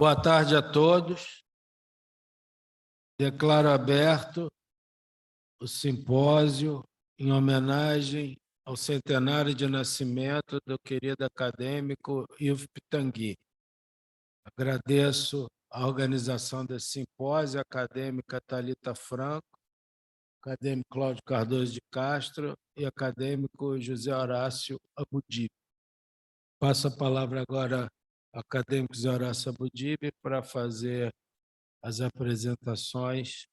Boa tarde a todos. Declaro aberto o simpósio em homenagem ao centenário de nascimento do querido acadêmico Ivo Pitangui. Agradeço a organização desse simpósio, a acadêmica Thalita Franco, acadêmico Cláudio Cardoso de Castro e acadêmico José Horácio Abudib. Passo a palavra agora ao acadêmico José Horácio Abudib para fazer as apresentações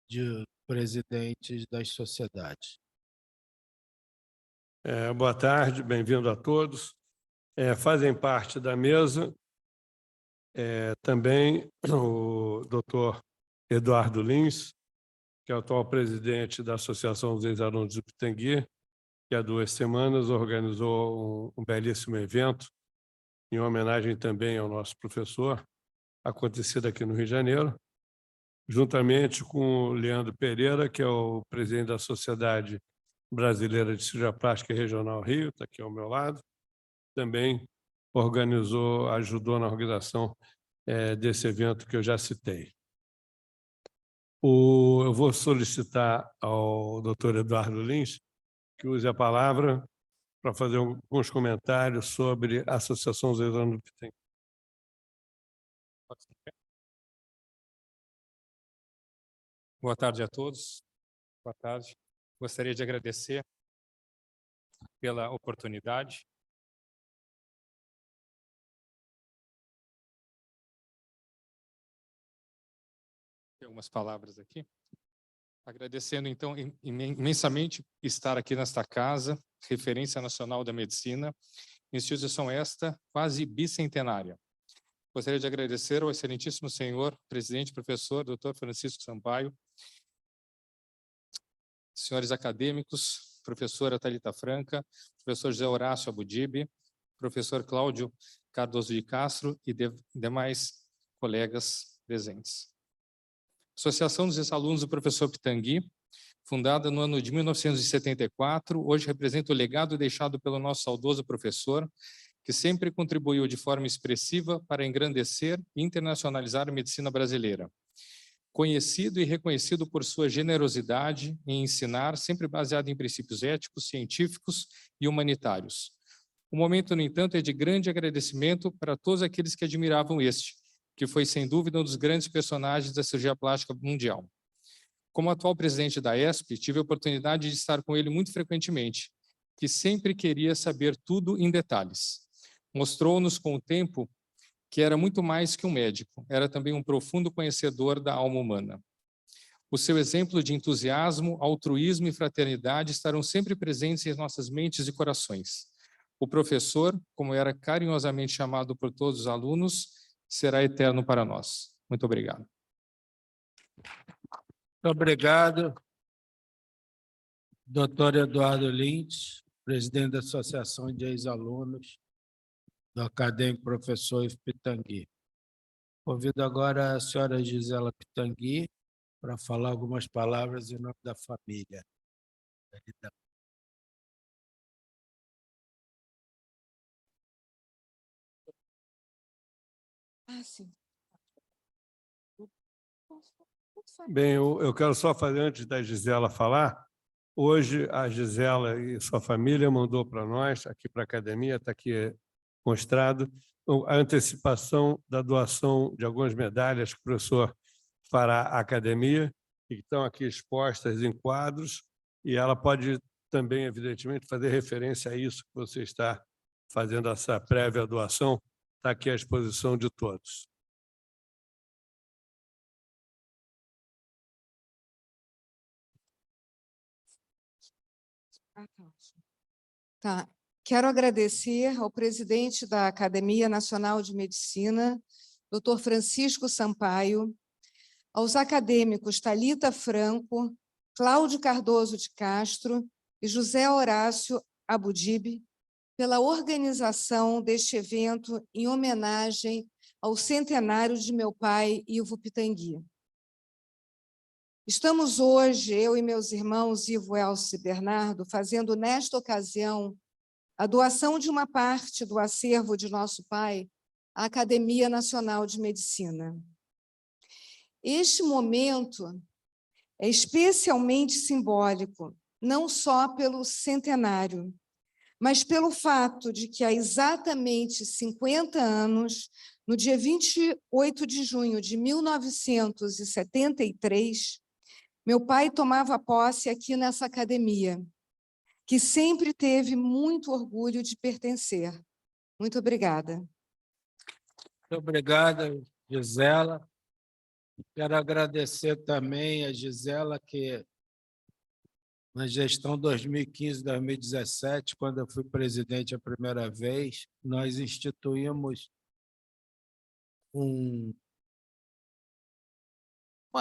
de presidentes das sociedades. Boa tarde, bem-vindo a todos. Fazem parte da mesa também o doutor Eduardo Lins, que é o atual presidente da Associação dos Ex-Alunos do Pitangui, que há 2 semanas organizou um belíssimo evento em homenagem também ao nosso professor, acontecido aqui no Rio de Janeiro, juntamente com o Leandro Pereira, que é o presidente da Sociedade Brasileira de Cirurgia Plástica Regional Rio, está aqui ao meu lado, também ajudou na organização desse evento que eu já citei. Eu vou solicitar ao doutor Eduardo Lins que use a palavra para fazer alguns comentários sobre a Associação dos Ex-Alunos do Pitangui. Boa tarde a todos. Boa tarde. Gostaria de agradecer pela oportunidade. Tem algumas palavras aqui. Agradecendo, então, imensamente estar aqui nesta casa, referência nacional da medicina, instituição esta quase bicentenária. Gostaria de agradecer ao excelentíssimo senhor presidente, professor, Dr. Francisco Sampaio, senhores acadêmicos, professora Thalita Franca, professor José Horácio Abudib, professor Cláudio Cardoso de Castro e demais colegas presentes. Associação dos Ex-Alunos do Professor Pitangui, fundada no ano de 1974, hoje representa o legado deixado pelo nosso saudoso professor, que sempre contribuiu de forma expressiva para engrandecer e internacionalizar a medicina brasileira. Conhecido e reconhecido por sua generosidade em ensinar, sempre baseado em princípios éticos, científicos e humanitários. O momento, no entanto, é de grande agradecimento para todos aqueles que admiravam este, que foi, sem dúvida, um dos grandes personagens da cirurgia plástica mundial. Como atual presidente da ESP, tive a oportunidade de estar com ele muito frequentemente, que sempre queria saber tudo em detalhes. Mostrou-nos com o tempo que era muito mais que um médico, era também um profundo conhecedor da alma humana. O seu exemplo de entusiasmo, altruísmo e fraternidade estarão sempre presentes em nossas mentes e corações. O professor, como era carinhosamente chamado por todos os alunos, será eterno para nós. Muito obrigado. Muito obrigado, doutor Eduardo Lins, presidente da Associação de Ex-Alunos do acadêmico professor Ivo Pitangui. Convido agora a senhora Gisela Pitangui para falar algumas palavras em nome da família. Sim. Bem, eu quero só fazer, antes da Gisela falar, hoje a Gisela e sua família mandou para nós, aqui para a academia, está aqui mostrado, a antecipação da doação de algumas medalhas que o professor fará à academia, e que estão aqui expostas em quadros, e ela pode também, evidentemente, fazer referência a isso que você está fazendo, essa prévia doação, está aqui à exposição de todos. Tá. Quero agradecer ao presidente da Academia Nacional de Medicina, Dr. Francisco Sampaio, aos acadêmicos Thalita Franco, Cláudio Cardoso de Castro e José Horácio Abudib, pela organização deste evento em homenagem ao centenário de meu pai, Ivo Pitangui. Estamos hoje, eu e meus irmãos Ivo, Elcio e Bernardo, fazendo nesta ocasião a doação de uma parte do acervo de nosso pai à Academia Nacional de Medicina. Este momento é especialmente simbólico, não só pelo centenário, mas pelo fato de que há exatamente 50 anos, no dia 28 de junho de 1973, meu pai tomava posse aqui nessa academia, que sempre teve muito orgulho de pertencer. Muito obrigada. Muito obrigado, Gisela. Quero agradecer também a Gisela, que na gestão 2015-2017, quando eu fui presidente a primeira vez, nós instituímos uma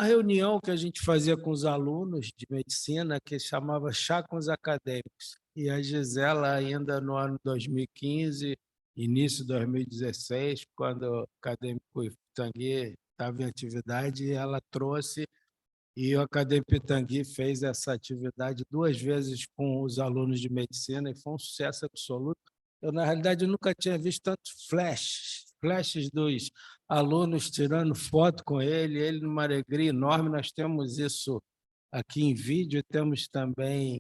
reunião que a gente fazia com os alunos de medicina, que chamava Chá com os Acadêmicos. E a Gisela, ainda no ano 2015, início de 2016, quando o acadêmico Pitangui estava em atividade, ela trouxe, e o acadêmico Pitangui fez essa atividade 2 vezes com os alunos de medicina, e foi um sucesso absoluto. Eu, na realidade, nunca tinha visto tantos flashes dos alunos tirando foto com ele numa alegria enorme. Nós temos isso aqui em vídeo, temos também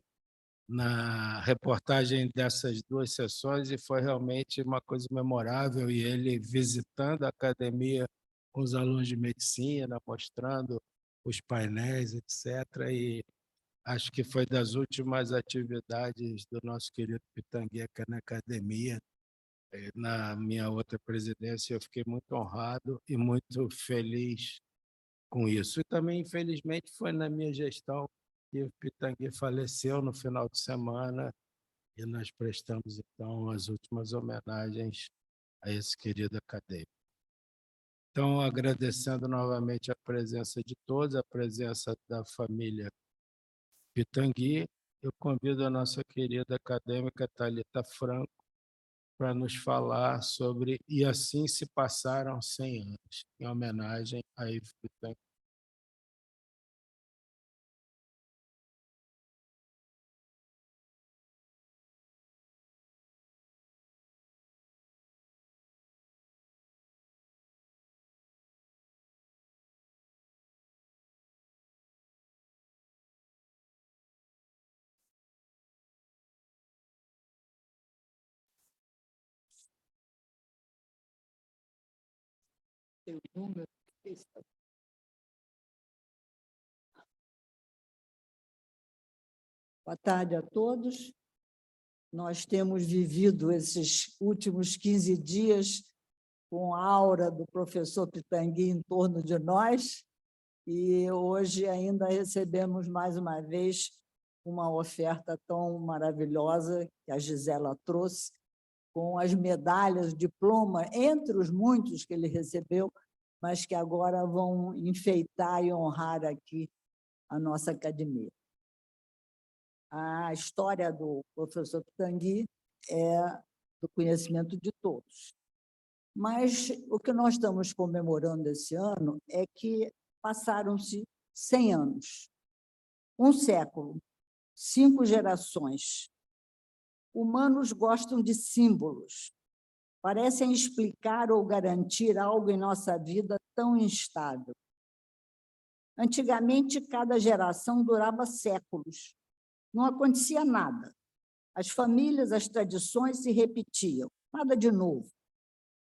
na reportagem dessas 2 sessões, e foi realmente uma coisa memorável, e ele visitando a academia com os alunos de medicina, mostrando os painéis, etc. E acho que foi das últimas atividades do nosso querido Pitangui aqui na academia. Na minha outra presidência, eu fiquei muito honrado e muito feliz com isso. E também, infelizmente, foi na minha gestão que o Pitangui faleceu no final de semana, e nós prestamos, então, as últimas homenagens a esse querido acadêmico. Então, agradecendo novamente a presença de todos, a presença da família Pitangui, eu convido a nossa querida acadêmica Thalita Franco para nos falar sobre E Assim Se Passaram 100 Anos, em homenagem a Ivo Pitangui. Boa tarde a todos. Nós temos vivido esses últimos 15 dias com a aura do professor Pitangui em torno de nós, e hoje ainda recebemos mais uma vez uma oferta tão maravilhosa que a Gisela trouxe, com as medalhas, diploma, entre os muitos que ele recebeu, mas que agora vão enfeitar e honrar aqui a nossa academia. A história do professor Pitangui é do conhecimento de todos. Mas o que nós estamos comemorando esse ano é que passaram-se 100 anos, um século, 5 gerações. Humanos gostam de símbolos, parecem explicar ou garantir algo em nossa vida tão instável. Antigamente, cada geração durava séculos. Não acontecia nada. As famílias, as tradições se repetiam, nada de novo.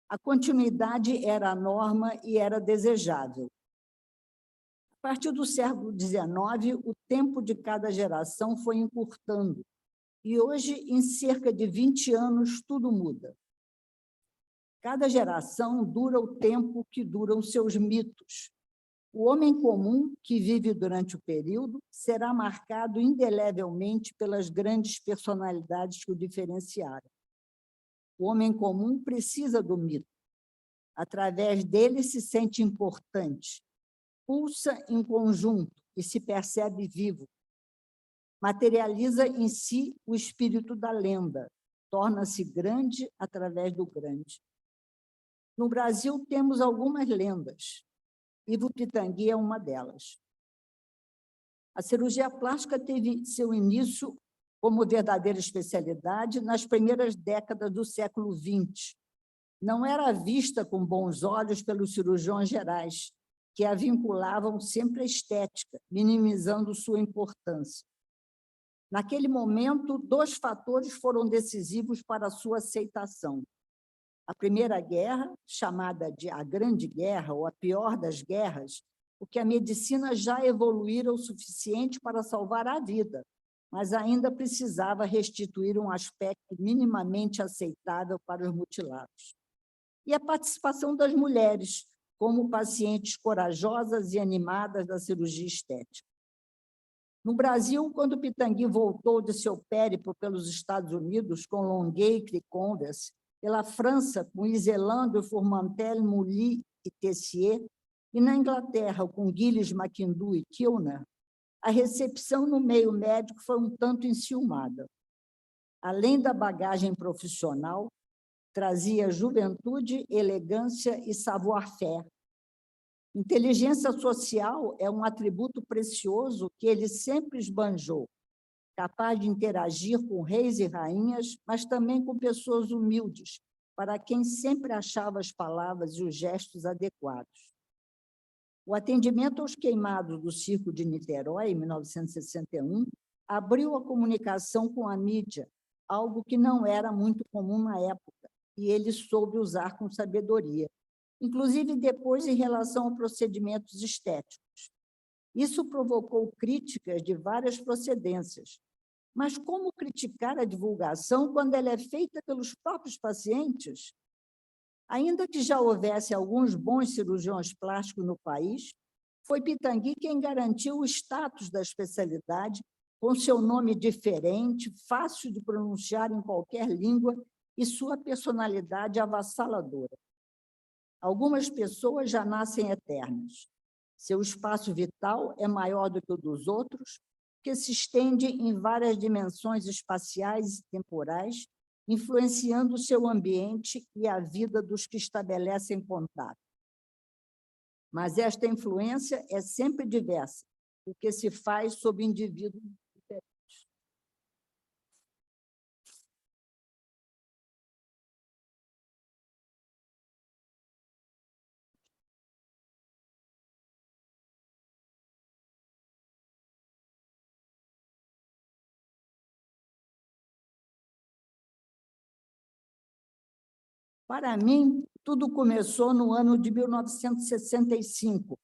A continuidade era a norma e era desejável. A partir do século XIX, o tempo de cada geração foi encurtando, e hoje, em cerca de 20 anos, tudo muda. Cada geração dura o tempo que duram seus mitos. O homem comum, que vive durante o período, será marcado indelevelmente pelas grandes personalidades que o diferenciaram. O homem comum precisa do mito. Através dele se sente importante, pulsa em conjunto e se percebe vivo. Materializa em si o espírito da lenda, torna-se grande através do grande. No Brasil, temos algumas lendas. Ivo Pitangui é uma delas. A cirurgia plástica teve seu início como verdadeira especialidade nas primeiras décadas do século XX, não era vista com bons olhos pelos cirurgiões gerais, que a vinculavam sempre à estética, minimizando sua importância. Naquele momento, 2 fatores foram decisivos para a sua aceitação. A Primeira Guerra, chamada de a Grande Guerra, ou a pior das guerras, porque a medicina já evoluíra o suficiente para salvar a vida, mas ainda precisava restituir um aspecto minimamente aceitável para os mutilados. E a participação das mulheres, como pacientes corajosas e animadas da cirurgia estética. No Brasil, quando Pitangui voltou de seu périplo pelos Estados Unidos com Longueuil e Converse, pela França com Iselando, Fourmantel, Mouly e Tessier, e na Inglaterra com Gilles, Mackindu e Kilner, a recepção no meio médico foi um tanto enciumada. Além da bagagem profissional, trazia juventude, elegância e savoir-faire. Inteligência social é um atributo precioso que ele sempre esbanjou, capaz de interagir com reis e rainhas, mas também com pessoas humildes, para quem sempre achava as palavras e os gestos adequados. O atendimento aos queimados do Circo de Niterói, em 1961, abriu a comunicação com a mídia, algo que não era muito comum na época, e ele soube usar com sabedoria, inclusive depois em relação a procedimentos estéticos. Isso provocou críticas de várias procedências. Mas como criticar a divulgação quando ela é feita pelos próprios pacientes? Ainda que já houvesse alguns bons cirurgiões plásticos no país, foi Pitangui quem garantiu o status da especialidade com seu nome diferente, fácil de pronunciar em qualquer língua e sua personalidade avassaladora. Algumas pessoas já nascem eternas. Seu espaço vital é maior do que o dos outros, que se estende em várias dimensões espaciais e temporais, influenciando o seu ambiente e a vida dos que estabelecem contato. Mas esta influência é sempre diversa, porque se faz sob indivíduos diferentes. Para mim, tudo começou no ano de 1965,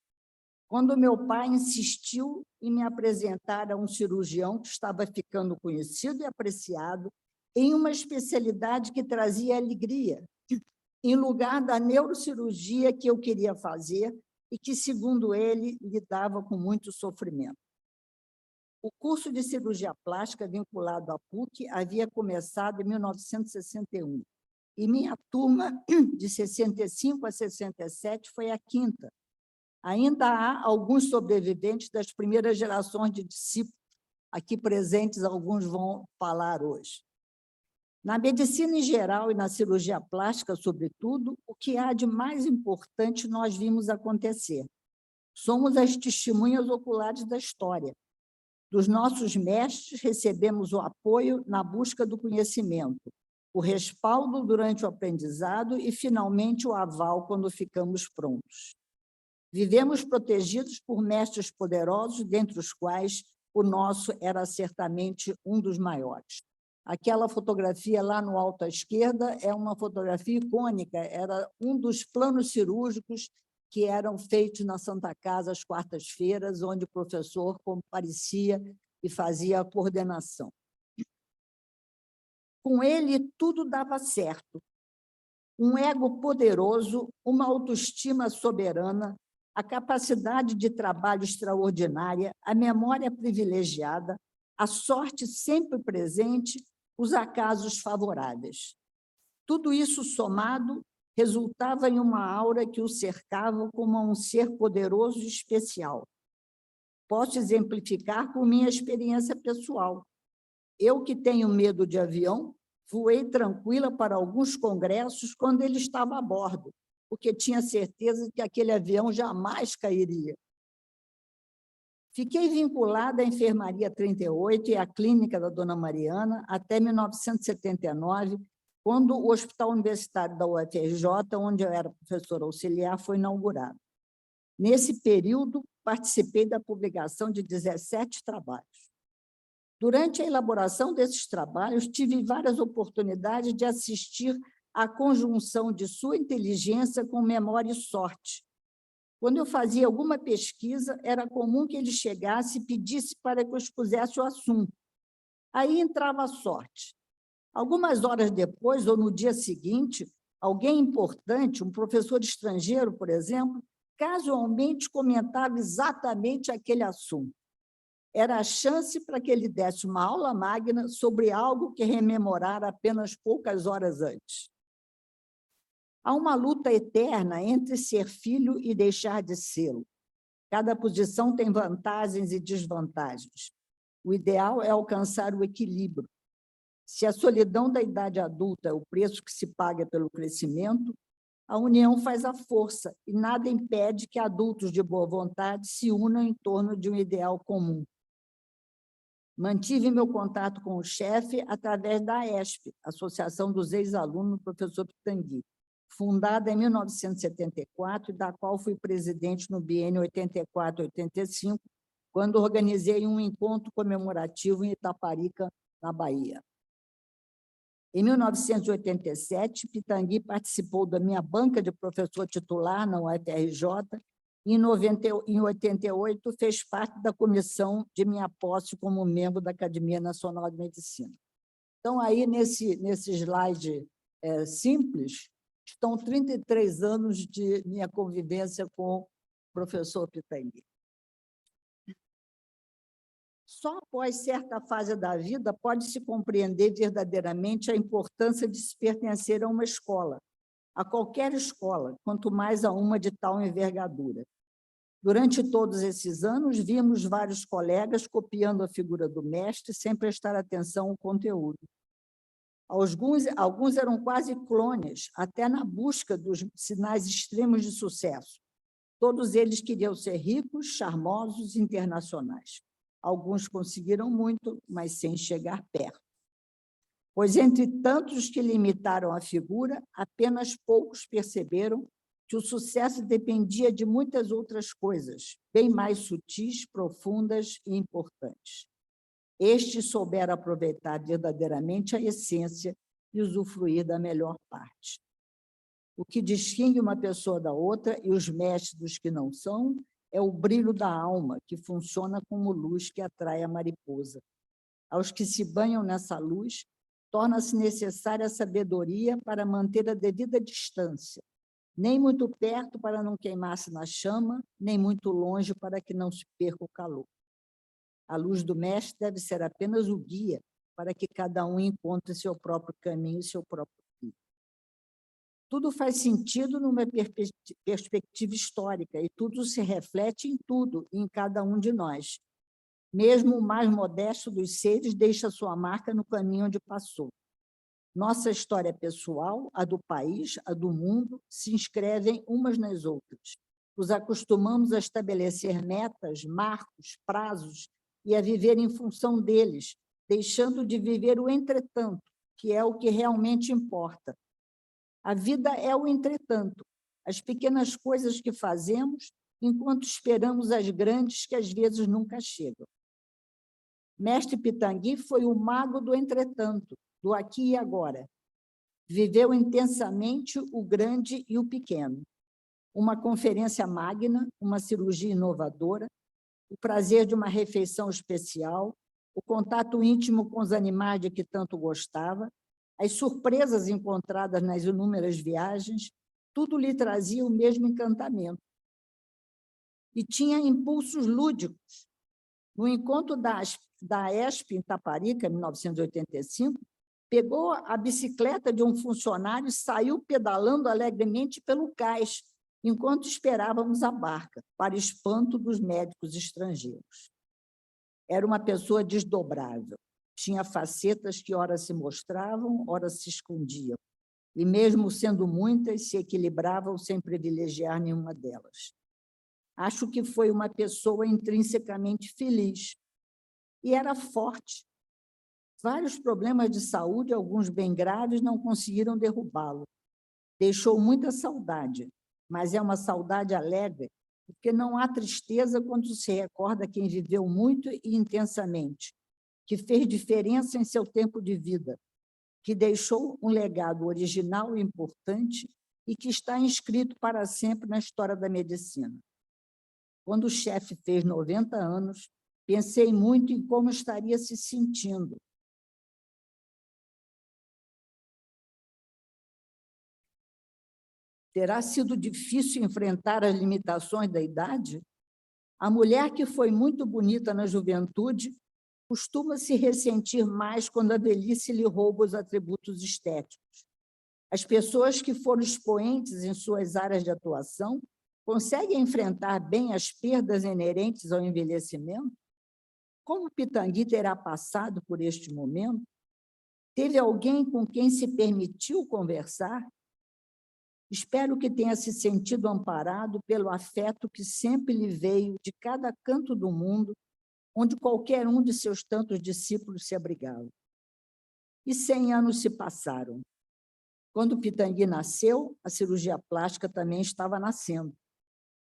quando meu pai insistiu em me apresentar a um cirurgião que estava ficando conhecido e apreciado em uma especialidade que trazia alegria, em lugar da neurocirurgia que eu queria fazer e que, segundo ele, lidava com muito sofrimento. O curso de cirurgia plástica vinculado à PUC havia começado em 1961, e minha turma, de 65 a 67, foi a 5ª. Ainda há alguns sobreviventes das primeiras gerações de discípulos, aqui presentes, alguns vão falar hoje. Na medicina em geral e na cirurgia plástica, sobretudo, o que há de mais importante nós vimos acontecer. Somos as testemunhas oculares da história. Dos nossos mestres, recebemos o apoio na busca do conhecimento, o respaldo durante o aprendizado e, finalmente, o aval quando ficamos prontos. Vivemos protegidos por mestres poderosos, dentre os quais o nosso era certamente um dos maiores. Aquela fotografia lá no alto à esquerda é uma fotografia icônica, era um dos planos cirúrgicos que eram feitos na Santa Casa às quartas-feiras, onde o professor comparecia e fazia a coordenação. Com ele, tudo dava certo. Um ego poderoso, uma autoestima soberana, a capacidade de trabalho extraordinária, a memória privilegiada, a sorte sempre presente, os acasos favoráveis. Tudo isso somado resultava em uma aura que o cercava como um ser poderoso e especial. Posso exemplificar com minha experiência pessoal. Eu, que tenho medo de avião, voei tranquila para alguns congressos quando ele estava a bordo, porque tinha certeza de que aquele avião jamais cairia. Fiquei vinculada à Enfermaria 38 e à Clínica da Dona Mariana até 1979, quando o Hospital Universitário da UFRJ, onde eu era professora auxiliar, foi inaugurado. Nesse período, participei da publicação de 17 trabalhos. Durante a elaboração desses trabalhos, tive várias oportunidades de assistir à conjunção de sua inteligência com memória e sorte. Quando eu fazia alguma pesquisa, era comum que ele chegasse e pedisse para que eu expusesse o assunto. Aí entrava a sorte. Algumas horas depois, ou no dia seguinte, alguém importante, um professor estrangeiro, por exemplo, casualmente comentava exatamente aquele assunto. Era a chance para que ele desse uma aula magna sobre algo que rememorara apenas poucas horas antes. Há uma luta eterna entre ser filho e deixar de sê-lo. Cada posição tem vantagens e desvantagens. O ideal é alcançar o equilíbrio. Se a solidão da idade adulta é o preço que se paga pelo crescimento, a união faz a força e nada impede que adultos de boa vontade se unam em torno de um ideal comum. Mantive meu contato com o chefe através da AESP, Associação dos Ex-Alunos do Professor Pitangui, fundada em 1974 e da qual fui presidente no biênio 84-85, quando organizei um encontro comemorativo em Itaparica, na Bahia. Em 1987, Pitangui participou da minha banca de professor titular na UFRJ e, em 88, fez parte da comissão de minha posse como membro da Academia Nacional de Medicina. Então, aí, nesse slide simples, estão 33 anos de minha convivência com o professor Pitangui. Só após certa fase da vida pode-se compreender verdadeiramente a importância de se pertencer a uma escola, a qualquer escola, quanto mais a uma de tal envergadura. Durante todos esses anos, vimos vários colegas copiando a figura do mestre sem prestar atenção ao conteúdo. Alguns eram quase clones, até na busca dos sinais extremos de sucesso. Todos eles queriam ser ricos, charmosos e internacionais. Alguns conseguiram muito, mas sem chegar perto. Pois, entre tantos que limitaram a figura, apenas poucos perceberam que o sucesso dependia de muitas outras coisas, bem mais sutis, profundas e importantes. Estes souberam aproveitar verdadeiramente a essência e usufruir da melhor parte. O que distingue uma pessoa da outra e os mestres dos que não são é o brilho da alma, que funciona como luz que atrai a mariposa. Aos que se banham nessa luz, torna-se necessária a sabedoria para manter a devida distância, nem muito perto para não queimar-se na chama, nem muito longe para que não se perca o calor. A luz do mestre deve ser apenas o guia para que cada um encontre seu próprio caminho e seu próprio fim. Tudo faz sentido numa perspectiva histórica e tudo se reflete em tudo, em cada um de nós. Mesmo o mais modesto dos seres deixa sua marca no caminho onde passou. Nossa história pessoal, a do país, a do mundo, se inscrevem umas nas outras. Nos acostumamos a estabelecer metas, marcos, prazos e a viver em função deles, deixando de viver o entretanto, que é o que realmente importa. A vida é o entretanto, as pequenas coisas que fazemos enquanto esperamos as grandes que às vezes nunca chegam. Mestre Pitangui foi o mago do entretanto, do aqui e agora. Viveu intensamente o grande e o pequeno. Uma conferência magna, uma cirurgia inovadora, o prazer de uma refeição especial, o contato íntimo com os animais de que tanto gostava, as surpresas encontradas nas inúmeras viagens, tudo lhe trazia o mesmo encantamento. E tinha impulsos lúdicos. No encontro da ESP em Itaparica, em 1985, pegou a bicicleta de um funcionário e saiu pedalando alegremente pelo cais, enquanto esperávamos a barca, para espanto dos médicos estrangeiros. Era uma pessoa desdobrável. Tinha facetas que ora se mostravam, ora se escondiam, e mesmo sendo muitas, se equilibravam sem privilegiar nenhuma delas. Acho que foi uma pessoa intrinsecamente feliz, e era forte. Vários problemas de saúde, alguns bem graves, não conseguiram derrubá-lo. Deixou muita saudade, mas é uma saudade alegre, porque não há tristeza quando se recorda quem viveu muito e intensamente, que fez diferença em seu tempo de vida, que deixou um legado original e importante e que está inscrito para sempre na história da medicina. Quando o chefe fez 90 anos, pensei muito em como estaria se sentindo. Terá sido difícil enfrentar as limitações da idade? A mulher que foi muito bonita na juventude costuma se ressentir mais quando a velhice lhe rouba os atributos estéticos. As pessoas que foram expoentes em suas áreas de atuação conseguem enfrentar bem as perdas inerentes ao envelhecimento? Como Pitangui terá passado por este momento? Teve alguém com quem se permitiu conversar? Espero que tenha se sentido amparado pelo afeto que sempre lhe veio de cada canto do mundo, onde qualquer um de seus tantos discípulos se abrigava. E 100 anos se passaram. Quando Pitangui nasceu, a cirurgia plástica também estava nascendo.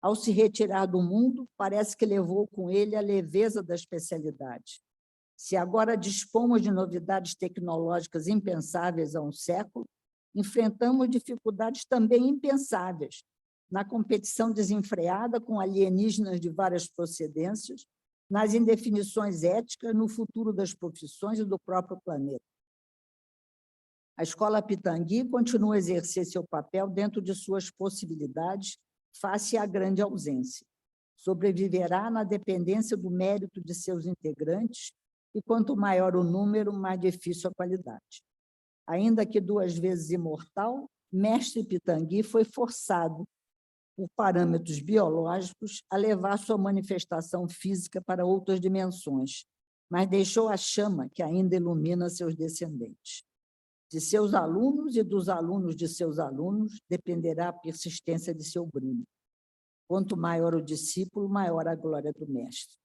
Ao se retirar do mundo, parece que levou com ele a leveza da especialidade. Se agora dispomos de novidades tecnológicas impensáveis há um século, enfrentamos dificuldades também impensáveis na competição desenfreada com alienígenas de várias procedências, nas indefinições éticas, no futuro das profissões e do próprio planeta. A Escola Pitangui continua a exercer seu papel dentro de suas possibilidades face à grande ausência. Sobreviverá na dependência do mérito de seus integrantes e quanto maior o número, mais difícil a qualidade. Ainda que 2 vezes imortal, mestre Pitangui foi forçado, por parâmetros biológicos, a levar sua manifestação física para outras dimensões, mas deixou a chama que ainda ilumina seus descendentes. De seus alunos e dos alunos de seus alunos dependerá a persistência de seu brilho. Quanto maior o discípulo, maior a glória do mestre.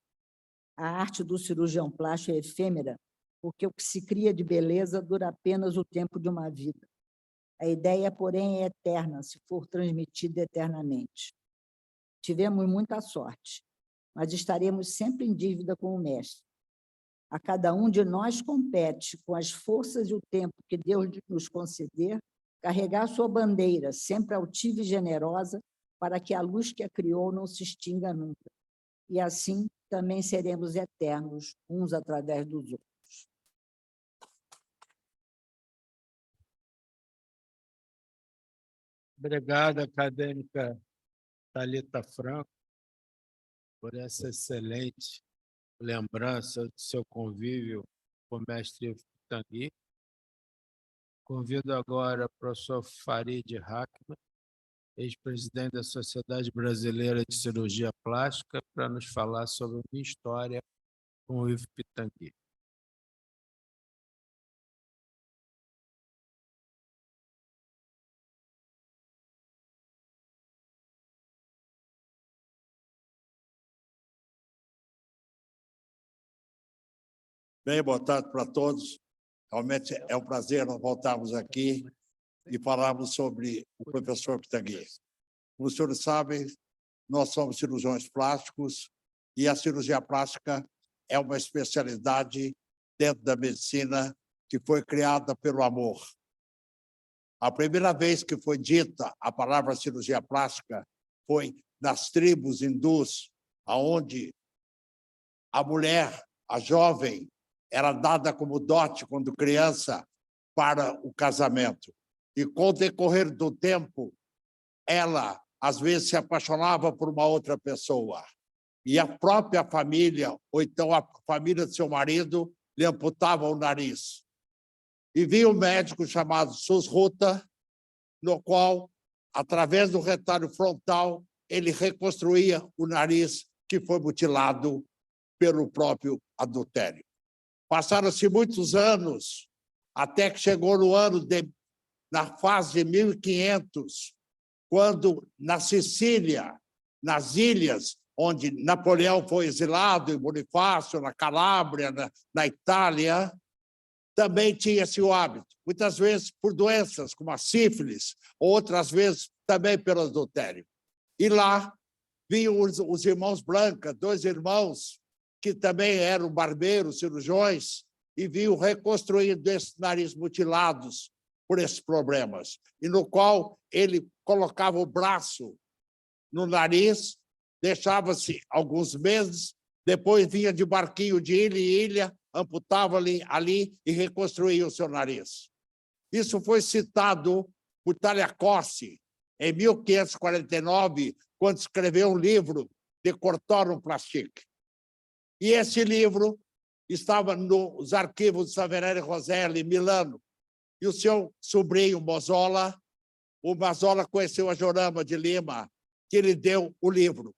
A arte do cirurgião plástico é efêmera, porque o que se cria de beleza dura apenas o tempo de uma vida. A ideia, porém, é eterna, se for transmitida eternamente. Tivemos muita sorte, mas estaremos sempre em dívida com o mestre. A cada um de nós compete, com as forças e o tempo que Deus nos conceder, carregar sua bandeira, sempre altiva e generosa, para que a luz que a criou não se extinga nunca. E assim também seremos eternos, uns através dos outros. Obrigado, acadêmica Thalita Franco, por essa excelente lembrança do seu convívio com o mestre Pitangui. Convido agora o professor Farid Hackman, ex-presidente da Sociedade Brasileira de Cirurgia Plástica, para nos falar sobre a minha história com o Ivo Pitangui. Bem, boa tarde para todos. Realmente é um prazer nós voltarmos aqui e falarmos sobre o professor Pitangui. Como os senhores sabem, nós somos cirurgiões plásticos e a cirurgia plástica é uma especialidade dentro da medicina que foi criada pelo amor. A primeira vez que foi dita a palavra cirurgia plástica foi nas tribos hindus, onde a mulher, a jovem, era dada como dote quando criança para o casamento. E com o decorrer do tempo, ela, às vezes, se apaixonava por uma outra pessoa. E a própria família, ou então a família de seu marido, lhe amputava o nariz. E vinha um médico chamado Susruta, no qual, através do retalho frontal, ele reconstruía o nariz que foi mutilado pelo próprio adultério. Passaram-se muitos anos, até que chegou no na fase de 1500, quando na Sicília, nas ilhas, onde Napoleão foi exilado, em Bonifácio, na Calábria, na Itália, também tinha-se o hábito, muitas vezes por doenças como a sífilis, outras vezes também pelo adultério. E lá vinham os irmãos Blanca, 2 irmãos que também eram barbeiros, cirurgiões, e vinham reconstruindo esses narizes mutilados por esses problemas, e no qual ele colocava o braço no nariz, deixava-se alguns meses, depois vinha de barquinho de ilha em ilha, amputava ali e reconstruía o seu nariz. Isso foi citado por Tagliacozzi em 1549, quando escreveu um livro De Cortorum Plastique. E esse livro estava nos arquivos de Saverio Rosselli, em Milano, e o seu sobrinho, Mazzola, o Mazzola conheceu a Jorama de Lima, que lhe deu o livro.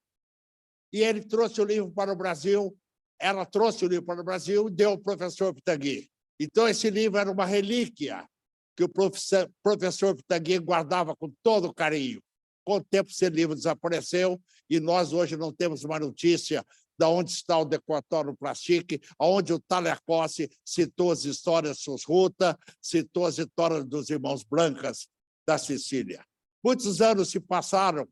E ele trouxe o livro para o Brasil, ela trouxe o livro para o Brasil e deu ao professor Pitangui. Então, esse livro era uma relíquia que o professor Pitangui guardava com todo carinho. Com o tempo, esse livro desapareceu e nós hoje não temos uma notícia de onde está o De Cortorum Plastique, onde o Tagliacozzi citou as histórias de Susruta, citou as histórias dos irmãos Blancas da Sicília. Muitos anos se passaram, o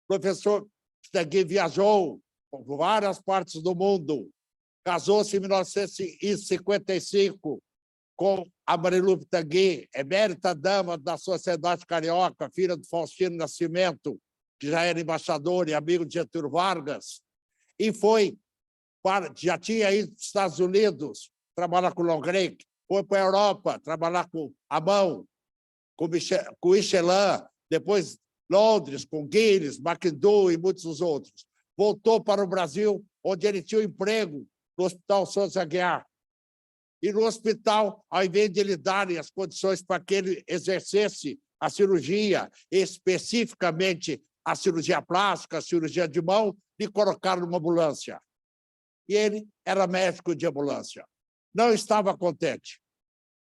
professor Pitangui viajou por várias partes do mundo, casou-se em 1955 com a Marilu Pitangui, emérita dama da Sociedade Carioca, filha do Faustino Nascimento, que já era embaixador e amigo de Getúlio Vargas, e já tinha ido para os Estados Unidos trabalhar com o Longrec, foi para a Europa trabalhar com a mão, com o Michelin, depois Londres, com Guinness, McDo e muitos outros. Voltou para o Brasil, onde ele tinha um emprego no Hospital Souza Aguiar. E no hospital, ao invés de lhe darem as condições para que ele exercesse a cirurgia, especificamente a cirurgia plástica, a cirurgia de mão, lhe colocaram numa ambulância. E ele era médico de ambulância. Não estava contente,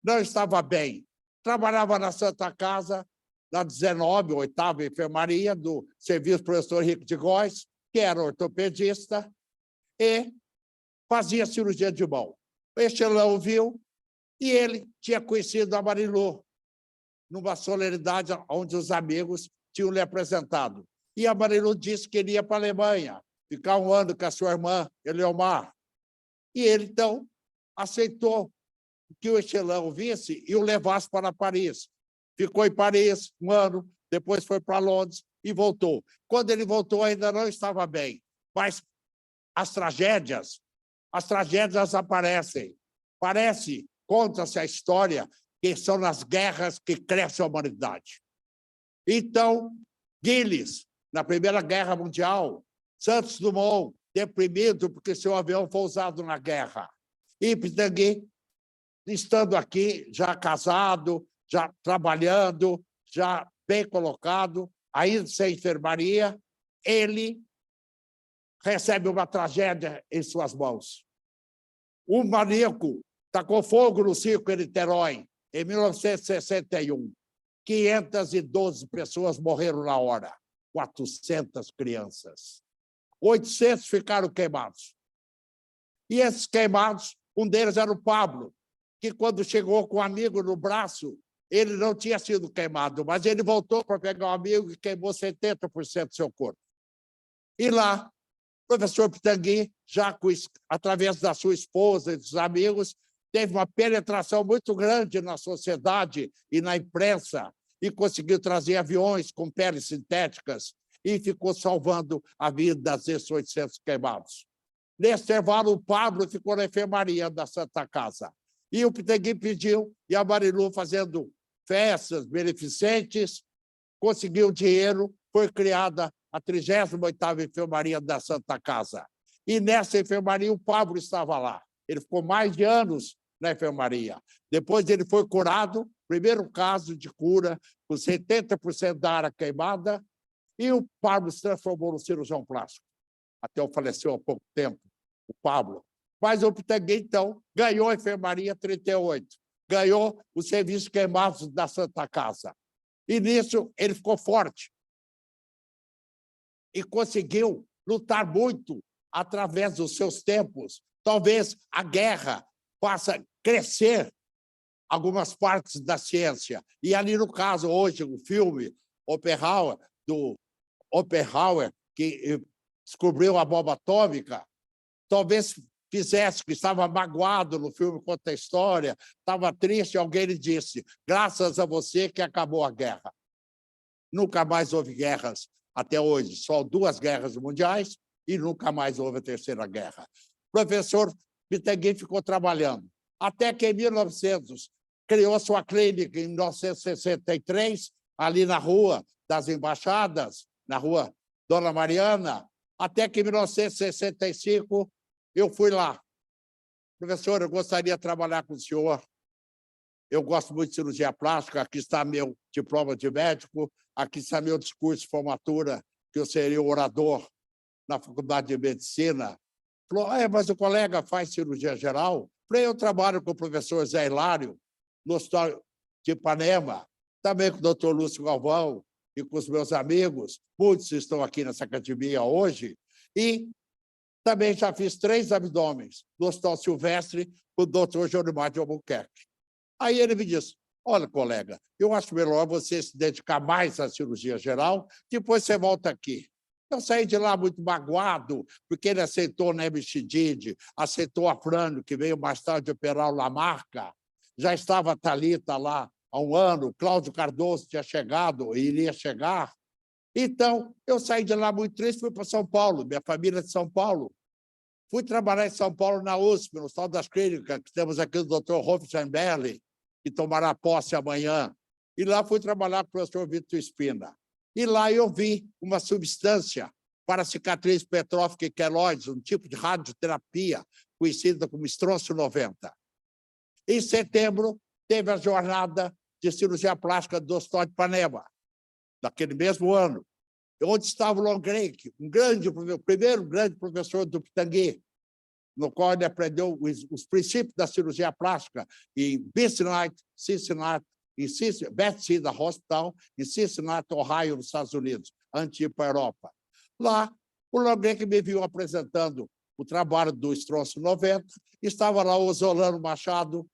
não estava bem. Trabalhava na Santa Casa, na 19ª, 8ª enfermaria do Serviço Professor Henrique de Góes, que era ortopedista, e fazia cirurgia de mão. O Estelão viu e ele tinha conhecido a Marilu numa solenidade onde os amigos tinham lhe apresentado. E a Marilu disse que ele ia para a Alemanha, ficar um ano com a sua irmã, Eleomar. E ele, então, aceitou que o Estelão visse e o levasse para Paris. Ficou em Paris um ano, depois foi para Londres e voltou. Quando ele voltou, ainda não estava bem, mas as tragédias aparecem. Conta-se a história que são nas guerras que cresce a humanidade. Então, Gilles, na Primeira Guerra Mundial, Santos Dumont, deprimido porque seu avião foi usado na guerra. E Pitangui, estando aqui, já casado, já trabalhando, já bem colocado, ainda sem enfermaria, ele recebe uma tragédia em suas mãos. Um maníaco tacou fogo no circo em Niterói, em 1961. 512 pessoas morreram na hora, 400 crianças. 800 ficaram queimados. E esses queimados, um deles era o Pablo, que quando chegou com um amigo no braço, ele não tinha sido queimado, mas ele voltou para pegar um amigo e queimou 70% do seu corpo. E lá, o professor Pitangui, já através da sua esposa e dos amigos, teve uma penetração muito grande na sociedade e na imprensa e conseguiu trazer aviões com peles sintéticas e ficou salvando a vida desses 800 queimados. Nesse intervalo, o Pablo ficou na enfermaria da Santa Casa. E o Pitangui pediu, e a Marilu, fazendo festas beneficentes, conseguiu dinheiro, foi criada a 38ª enfermaria da Santa Casa. E nessa enfermaria, o Pablo estava lá. Ele ficou mais de anos na enfermaria. Depois ele foi curado, primeiro caso de cura, com 70% da área queimada, e o Pablo se transformou no cirurgião plástico. Até faleceu há pouco tempo, o Pablo. Mas o Pitangui, então, ganhou a enfermaria 38, ganhou os serviços queimados da Santa Casa. E nisso ele ficou forte e conseguiu lutar muito através dos seus tempos. Talvez a guerra faça crescer algumas partes da ciência. E ali, no caso, hoje, o filme Oppenheimer, do Oppenheimer, que descobriu a bomba atômica, talvez fizesse, que estava magoado no filme, conta a história, estava triste, alguém lhe disse, graças a você que acabou a guerra. Nunca mais houve guerras até hoje, só 2 guerras mundiais e nunca mais houve a Terceira Guerra. O professor Pitangui ficou trabalhando, até que em 1900 criou sua clínica, em 1963, ali na Rua das Embaixadas, na Rua Dona Mariana, até que em 1965 eu fui lá. Professor, eu gostaria de trabalhar com o senhor. Eu gosto muito de cirurgia plástica, aqui está meu diploma de médico, aqui está meu discurso de formatura, que eu seria orador na Faculdade de Medicina. Falou, mas o colega faz cirurgia geral? Falei, eu trabalho com o professor Zé Hilário, no Hospital de Ipanema, também com o doutor Lúcio Galvão e com os meus amigos, muitos estão aqui nessa academia hoje, e também já fiz 3 abdômenes no Hospital Silvestre com o doutor Jorimar de Albuquerque. Aí ele me disse, olha, colega, eu acho melhor você se dedicar mais à cirurgia geral, depois você volta aqui. Eu saí de lá muito magoado, porque ele aceitou Nemes Chidid, aceitou a Frânio, que veio mais tarde operar o Lamarca, já estava a Thalita lá há um ano, Cláudio Cardoso tinha chegado, iria chegar. Então, eu saí de lá muito triste, fui para São Paulo, minha família é de São Paulo. Fui trabalhar em São Paulo, na USP, no Hospital das Clínicas, que temos aqui o Dr. Rolf Scheinberli, que tomará posse amanhã. E lá fui trabalhar com o professor Vitor Espina. E lá eu vi uma substância para cicatriz petrófica e queloides, um tipo de radioterapia conhecida como estronço 90. Em setembro, teve a jornada de cirurgia plástica do Hospital de Ipanema, daquele mesmo ano, onde estava o Longrenck, o primeiro grande professor do Pitangui, no qual ele aprendeu os princípios da cirurgia plástica em Cincinnati, Bethesda Hospital, em Cincinnati, Ohio, nos Estados Unidos, antes de ir para a Europa. Lá, o Longrenck me viu apresentando o trabalho do estronço 90, estava lá o Zolano Machado,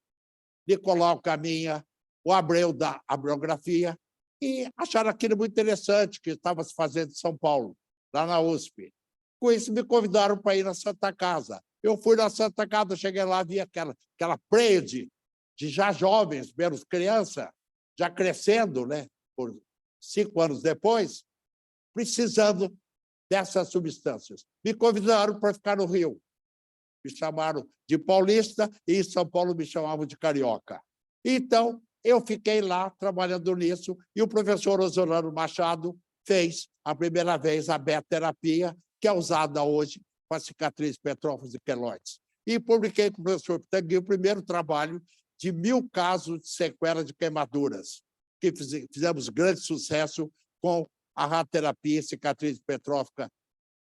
Nicolau Caminha, o Abreu da Abriografia, e acharam aquilo muito interessante, que estava se fazendo em São Paulo, lá na USP. Com isso, me convidaram para ir na Santa Casa. Eu fui na Santa Casa, cheguei lá, vi aquela prédio de já jovens, menos criança, já crescendo, né, por 5 anos depois, precisando dessas substâncias. Me convidaram para ficar no Rio. Me chamaram de paulista e em São Paulo me chamavam de carioca. Então, eu fiquei lá trabalhando nisso e o professor Osolano Machado fez a primeira vez a beta-terapia, que é usada hoje para cicatriz, petrófagos e queloides. E publiquei com o professor Pitangui o primeiro trabalho de 1000 casos de sequela de queimaduras, que fizemos grande sucesso com a radioterapia, cicatriz petrófica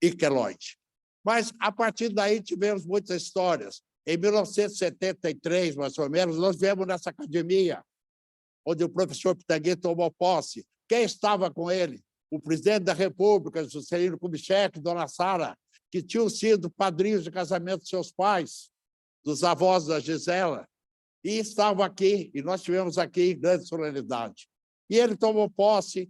e queloide. Mas, a partir daí, tivemos muitas histórias. Em 1973, mais ou menos, nós viemos nessa academia, onde o professor Pitangui tomou posse. Quem estava com ele? O presidente da República, Juscelino Kubitschek, Dona Sara, que tinham sido padrinhos de casamento de seus pais, dos avós da Gisela, e estavam aqui, e nós tivemos aqui em grande solenidade. E ele tomou posse,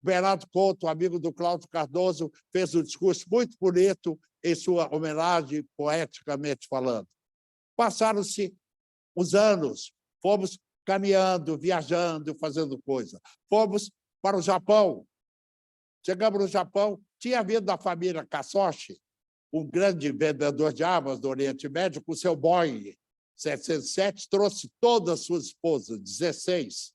Bernardo Couto, amigo do Cláudio Cardoso, fez um discurso muito bonito em sua homenagem, poeticamente falando. Passaram-se os anos, fomos caminhando, viajando, fazendo coisa. Fomos para o Japão. Chegamos no Japão, tinha vindo da família Kasoshi, um grande vendedor de armas do Oriente Médio, com seu Boeing 707, trouxe todas as suas esposas, 16,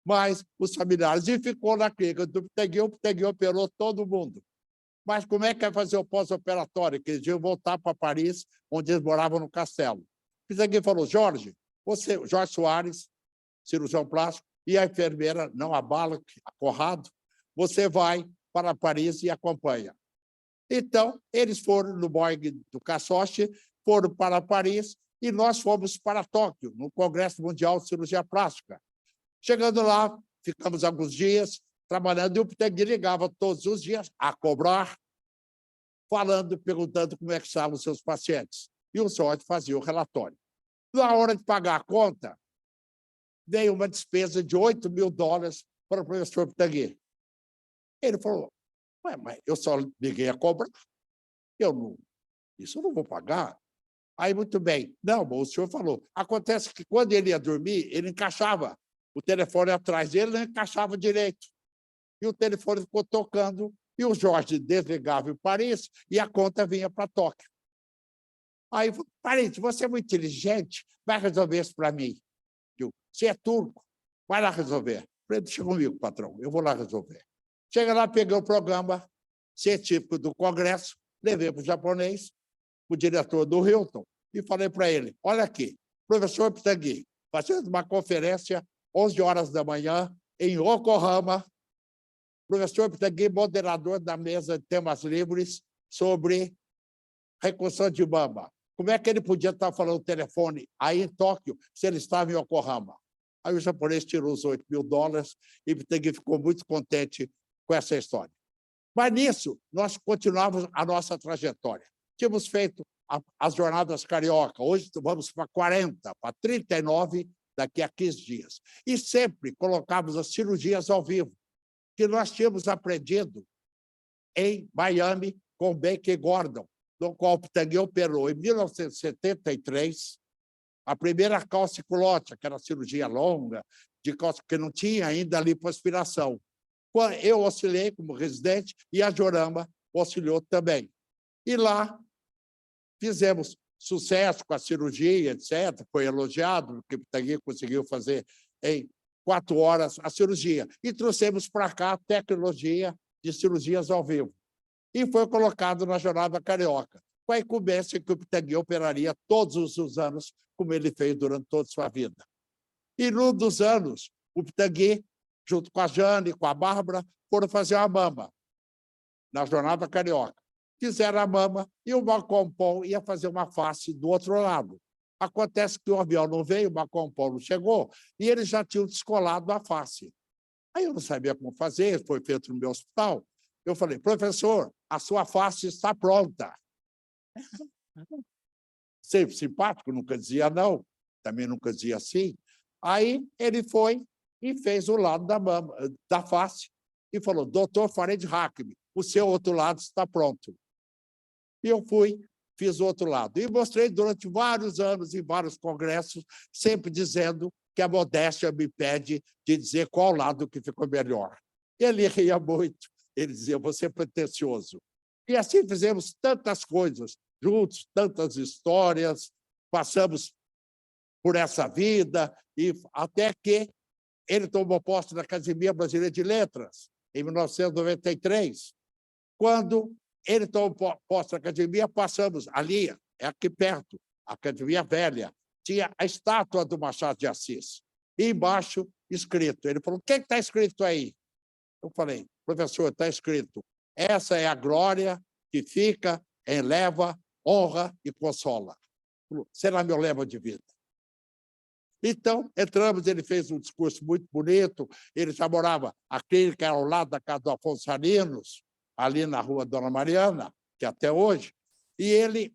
mas os familiares, e ficou na clínica do Pitangui, o Pitangui operou todo mundo. Mas como é que vai fazer o pós-operatório? Que eles iam voltar para Paris, onde eles moravam no castelo. O Pitangui falou, Jorge Soares, cirurgião plástico, e a enfermeira, não a bala, a Corrado, você vai para Paris e acompanha. Então, eles foram no Boeing do Kasoshi, foram para Paris, e nós fomos para Tóquio, no Congresso Mundial de Cirurgia Plástica. Chegando lá, ficamos alguns dias trabalhando, e o Pitangui ligava todos os dias a cobrar, falando, perguntando como é que estavam os seus pacientes. E o Jorge fazia o relatório. Na hora de pagar a conta, veio uma despesa de $8.000 para o professor Pitangui. Ele falou, ué, mas eu só liguei a cobrar, isso eu não vou pagar. Aí, muito bem. Não, o senhor falou. Acontece que, quando ele ia dormir, ele encaixava o telefone atrás dele, não encaixava direito. E o telefone ficou tocando, e o Jorge desligava em Paris, e a conta vinha para Tóquio. Aí, Paris, você é muito inteligente, vai resolver isso para mim. Você é turco, vai lá resolver. Falei, deixa comigo, patrão, eu vou lá resolver. Chega lá, peguei o programa científico do Congresso, levei para o japonês, o diretor do Hilton, e falei para ele, olha aqui, professor Pitangui, fazendo uma conferência, 11 horas da manhã, em Yokohama, professor Pitangui, moderador da mesa de temas livres sobre reconstrução de mama. Como é que ele podia estar falando no telefone aí em Tóquio, se ele estava em Yokohama? Aí o japonês tirou os $8.000 e Pitangui ficou muito contente com essa história. Mas, nisso, nós continuávamos a nossa trajetória. Tínhamos feito as jornadas carioca, hoje vamos para 40, para 39 daqui a 15 dias. E sempre colocávamos as cirurgias ao vivo, que nós tínhamos aprendido em Miami com Baker Gordon, no qual o Pitangui operou em 1973 a primeira calciculótica, que era a cirurgia longa, de que não tinha ainda lipoaspiração. Eu auxiliei como residente e a Jorama auxiliou também. E lá fizemos sucesso com a cirurgia, etc. Foi elogiado, porque o Pitangui conseguiu fazer em 4 horas a cirurgia. E trouxemos para cá a tecnologia de cirurgias ao vivo. E foi colocado na Jornada Carioca, com a incumbência que o Pitangui operaria todos os anos, como ele fez durante toda a sua vida. E, num dos anos, o Pitangui, junto com a Jane, com a Bárbara, foram fazer a mama na Jornada Carioca. Fizeram a mama e o Malcolm ia fazer uma face do outro lado. Acontece que o avião não veio, o Malcolm não chegou, e eles já tinham descolado a face. Aí eu não sabia como fazer, foi feito no meu hospital. Eu falei, professor, a sua face está pronta. Sempre simpático, nunca dizia não, também nunca dizia sim. Aí ele foi e fez o lado da face e falou, doutor Farid Hakimi, o seu outro lado está pronto. E eu fui, fiz o outro lado. E mostrei durante vários anos, em vários congressos, sempre dizendo que a modéstia me impede de dizer qual lado que ficou melhor. Ele ria muito, ele dizia, você é pretensioso. E assim fizemos tantas coisas juntos, tantas histórias, passamos por essa vida, e até que ele tomou posse na Academia Brasileira de Letras, em 1993. Quando ele tomou posse na Academia, passamos ali, é aqui perto, a Academia Velha, tinha a estátua do Machado de Assis, e embaixo escrito. Ele falou, o que está escrito aí? Eu falei, professor, está escrito, essa é a glória que fica, eleva, honra e consola. Será meu lema de vida. Então, entramos, ele fez um discurso muito bonito, ele já morava, a clínica era ao lado da casa do Afonso Salinos, ali na rua Dona Mariana, que até hoje, e ele,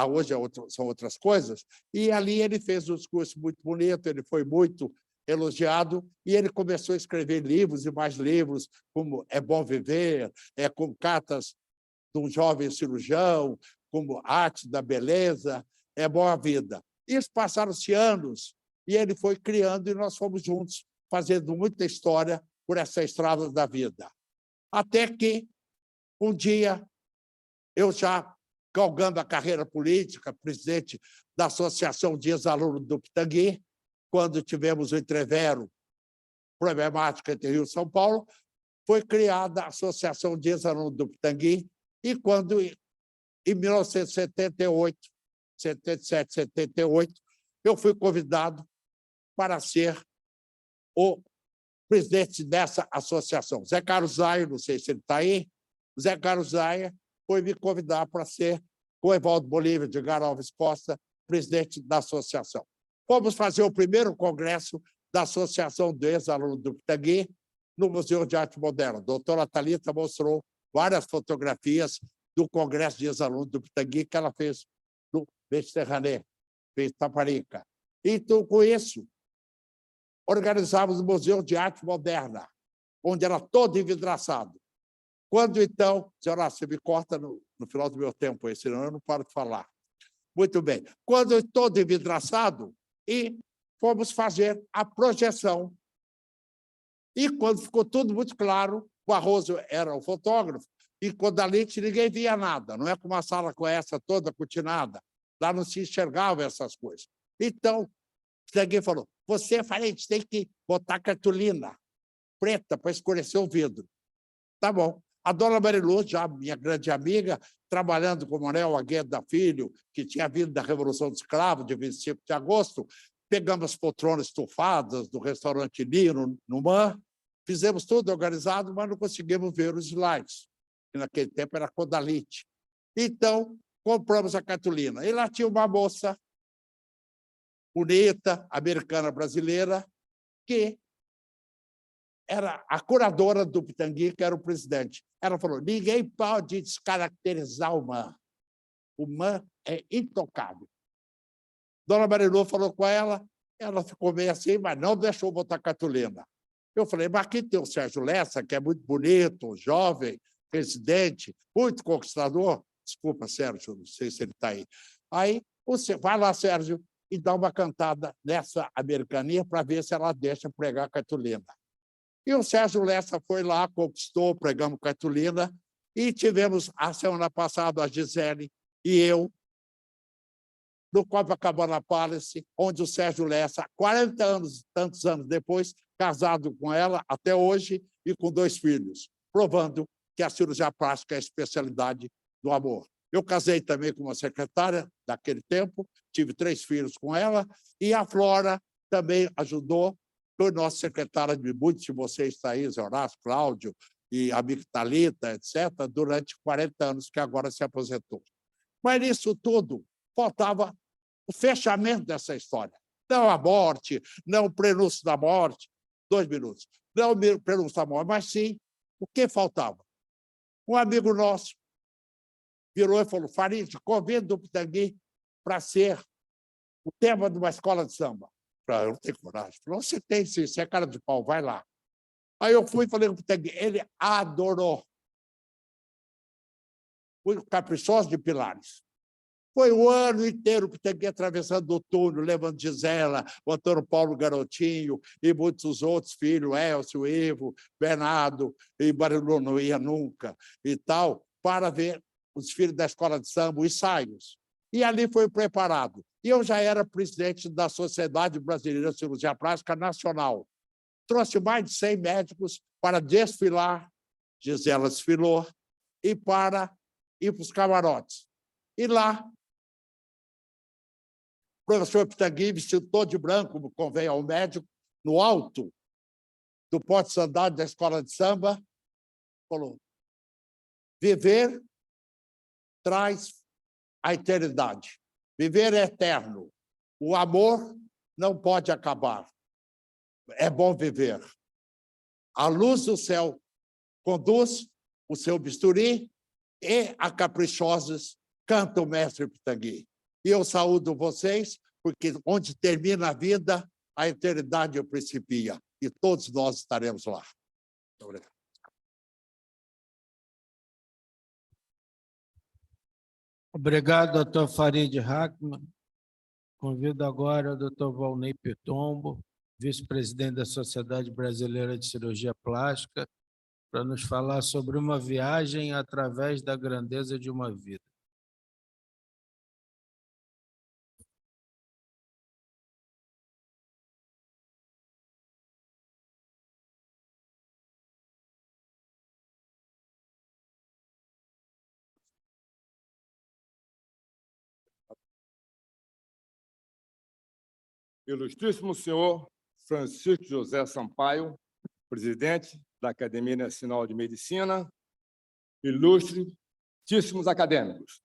hoje são outras coisas, e ali ele fez um discurso muito bonito, ele foi muito elogiado, e ele começou a escrever livros e mais livros, como É Bom Viver, como Cartas de um Jovem Cirurgião, como Arte da Beleza, É Boa Vida. Isso passaram-se anos, e ele foi criando, e nós fomos juntos, fazendo muita história por essa estrada da vida. Até que, um dia, eu já galgando a carreira política, presidente da Associação de Ex-Alunos do Pitangui, quando tivemos o entrevero problemático entre Rio e São Paulo, foi criada a Associação de Ex-Alunos do Pitangui, e quando, em 1978, 77, 78, eu fui convidado para ser o presidente dessa associação. Zé Carlos Zaia, não sei se ele está aí, Zé Carlos Zaia foi me convidar para ser, com Evaldo Bolívia, Edgar Alves Costa, presidente da associação. Fomos fazer o primeiro congresso da Associação de Ex-Alunos do Pitangui no Museu de Arte Moderna. A doutora Thalita mostrou várias fotografias do congresso de ex-alunos do Pitangui que ela fez no Mediterrâneo, fez Taparica. Então, com isso, organizávamos o Museu de Arte Moderna, onde era todo envidraçado. Quando, então... Zé Horácio, você me corta no final do meu tempo, aí, senão eu não paro de falar. Muito bem. Quando todo envidraçado, e fomos fazer a projeção. E quando ficou tudo muito claro, o Barroso era o fotógrafo, e quando a lente ninguém via nada, não é como uma sala com essa toda cortinada, lá não se enxergava essas coisas. Então, alguém falou, você, Farid, tem que botar cartolina preta para escurecer o vidro. Tá bom. A dona Marilu, já minha grande amiga, trabalhando com o Manuel Agueda Filho, que tinha vindo da Revolução dos Escravos, de 25 de agosto, pegamos as poltronas estufadas do restaurante Nino, no MAN, fizemos tudo organizado, mas não conseguimos ver os slides, que naquele tempo era Kodalite. Então, compramos a cartolina. E lá tinha uma moça bonita, americana brasileira, que era a curadora do Pitangui, que era o presidente. Ela falou, ninguém pode descaracterizar o MAN. O MAN é intocável. Dona Marilu falou com ela ficou meio assim, mas não deixou botar cartolina. Eu falei, mas aqui tem o Sérgio Lessa, que é muito bonito, jovem, presidente, muito conquistador. Desculpa, Sérgio, não sei se ele está aí. Aí, você vai lá, Sérgio, e dá uma cantada nessa americaninha para ver se ela deixa pregar cartolina. E o Sérgio Lessa foi lá, conquistou, pregamos cartolina, e tivemos, a semana passada, a Gisele e eu, no Copacabana Palace, onde o Sérgio Lessa, 40 anos, tantos anos depois, casado com ela até hoje e com 2 filhos, provando que a cirurgia plástica é a especialidade do amor. Eu casei também com uma secretária daquele tempo, tive 3 filhos com ela, e a Flora também ajudou, foi nossa secretária de muitos de vocês, Thaís, Horácio, Cláudio, e a Thalita, etc., durante 40 anos, que agora se aposentou. Mas nisso tudo, faltava o fechamento dessa história. Não a morte, não o prenúncio da morte, 2 minutos, não o prenúncio da morte, mas sim o que faltava. Um amigo nosso virou e falou, Farid, convido o Pitangui para ser o tema de uma escola de samba. Eu não tenho coragem. Falou, você tem, sim, você é cara de pau, vai lá. Aí eu fui e falei com o Pitangui, ele adorou. Fui caprichoso de Pilares. Foi o ano inteiro que Pitangui atravessando o túnel, levando Gisela, o Antônio Paulo Garotinho e muitos outros filhos, Elcio, Ivo, Bernardo, e Marilu não ia nunca, e tal, para ver os filhos da escola de samba, os ensaios. E ali foi preparado. E eu já era presidente da Sociedade Brasileira de Cirurgia Plástica Nacional. Trouxe mais de 100 médicos para desfilar, Gisela desfilou, e para ir para os camarotes. E lá, o professor Pitangui, vestido todo de branco, como convém ao médico, no alto do porte-estandarte da escola de samba, falou, viver traz a eternidade. Viver é eterno. O amor não pode acabar. É bom viver. A luz do céu conduz o seu bisturi e a caprichosos canta o mestre Pitangui. E eu saúdo vocês, porque onde termina a vida, a eternidade principia. E todos nós estaremos lá. Muito obrigado. Obrigado, doutor Farid Hackman. Convido agora o doutor Valnei Pitombo, vice-presidente da Sociedade Brasileira de Cirurgia Plástica, para nos falar sobre uma viagem através da grandeza de uma vida. Ilustríssimo senhor Francisco José Sampaio, presidente da Academia Nacional de Medicina, ilustríssimos acadêmicos.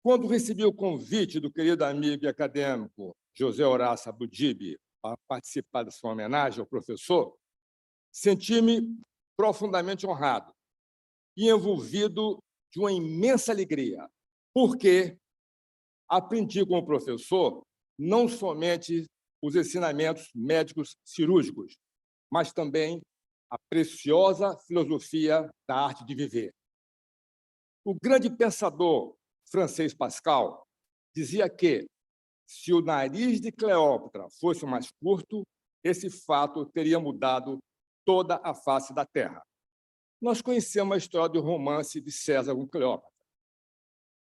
Quando recebi o convite do querido amigo e acadêmico José Horácio Abudib para participar da sua homenagem ao professor, senti-me profundamente honrado e envolvido de uma imensa alegria, porque aprendi com o professor não somente os ensinamentos médicos cirúrgicos, mas também a preciosa filosofia da arte de viver. O grande pensador francês Pascal dizia que, se o nariz de Cleópatra fosse mais curto, esse fato teria mudado toda a face da Terra. Nós conhecemos a história do romance de César com Cleópatra.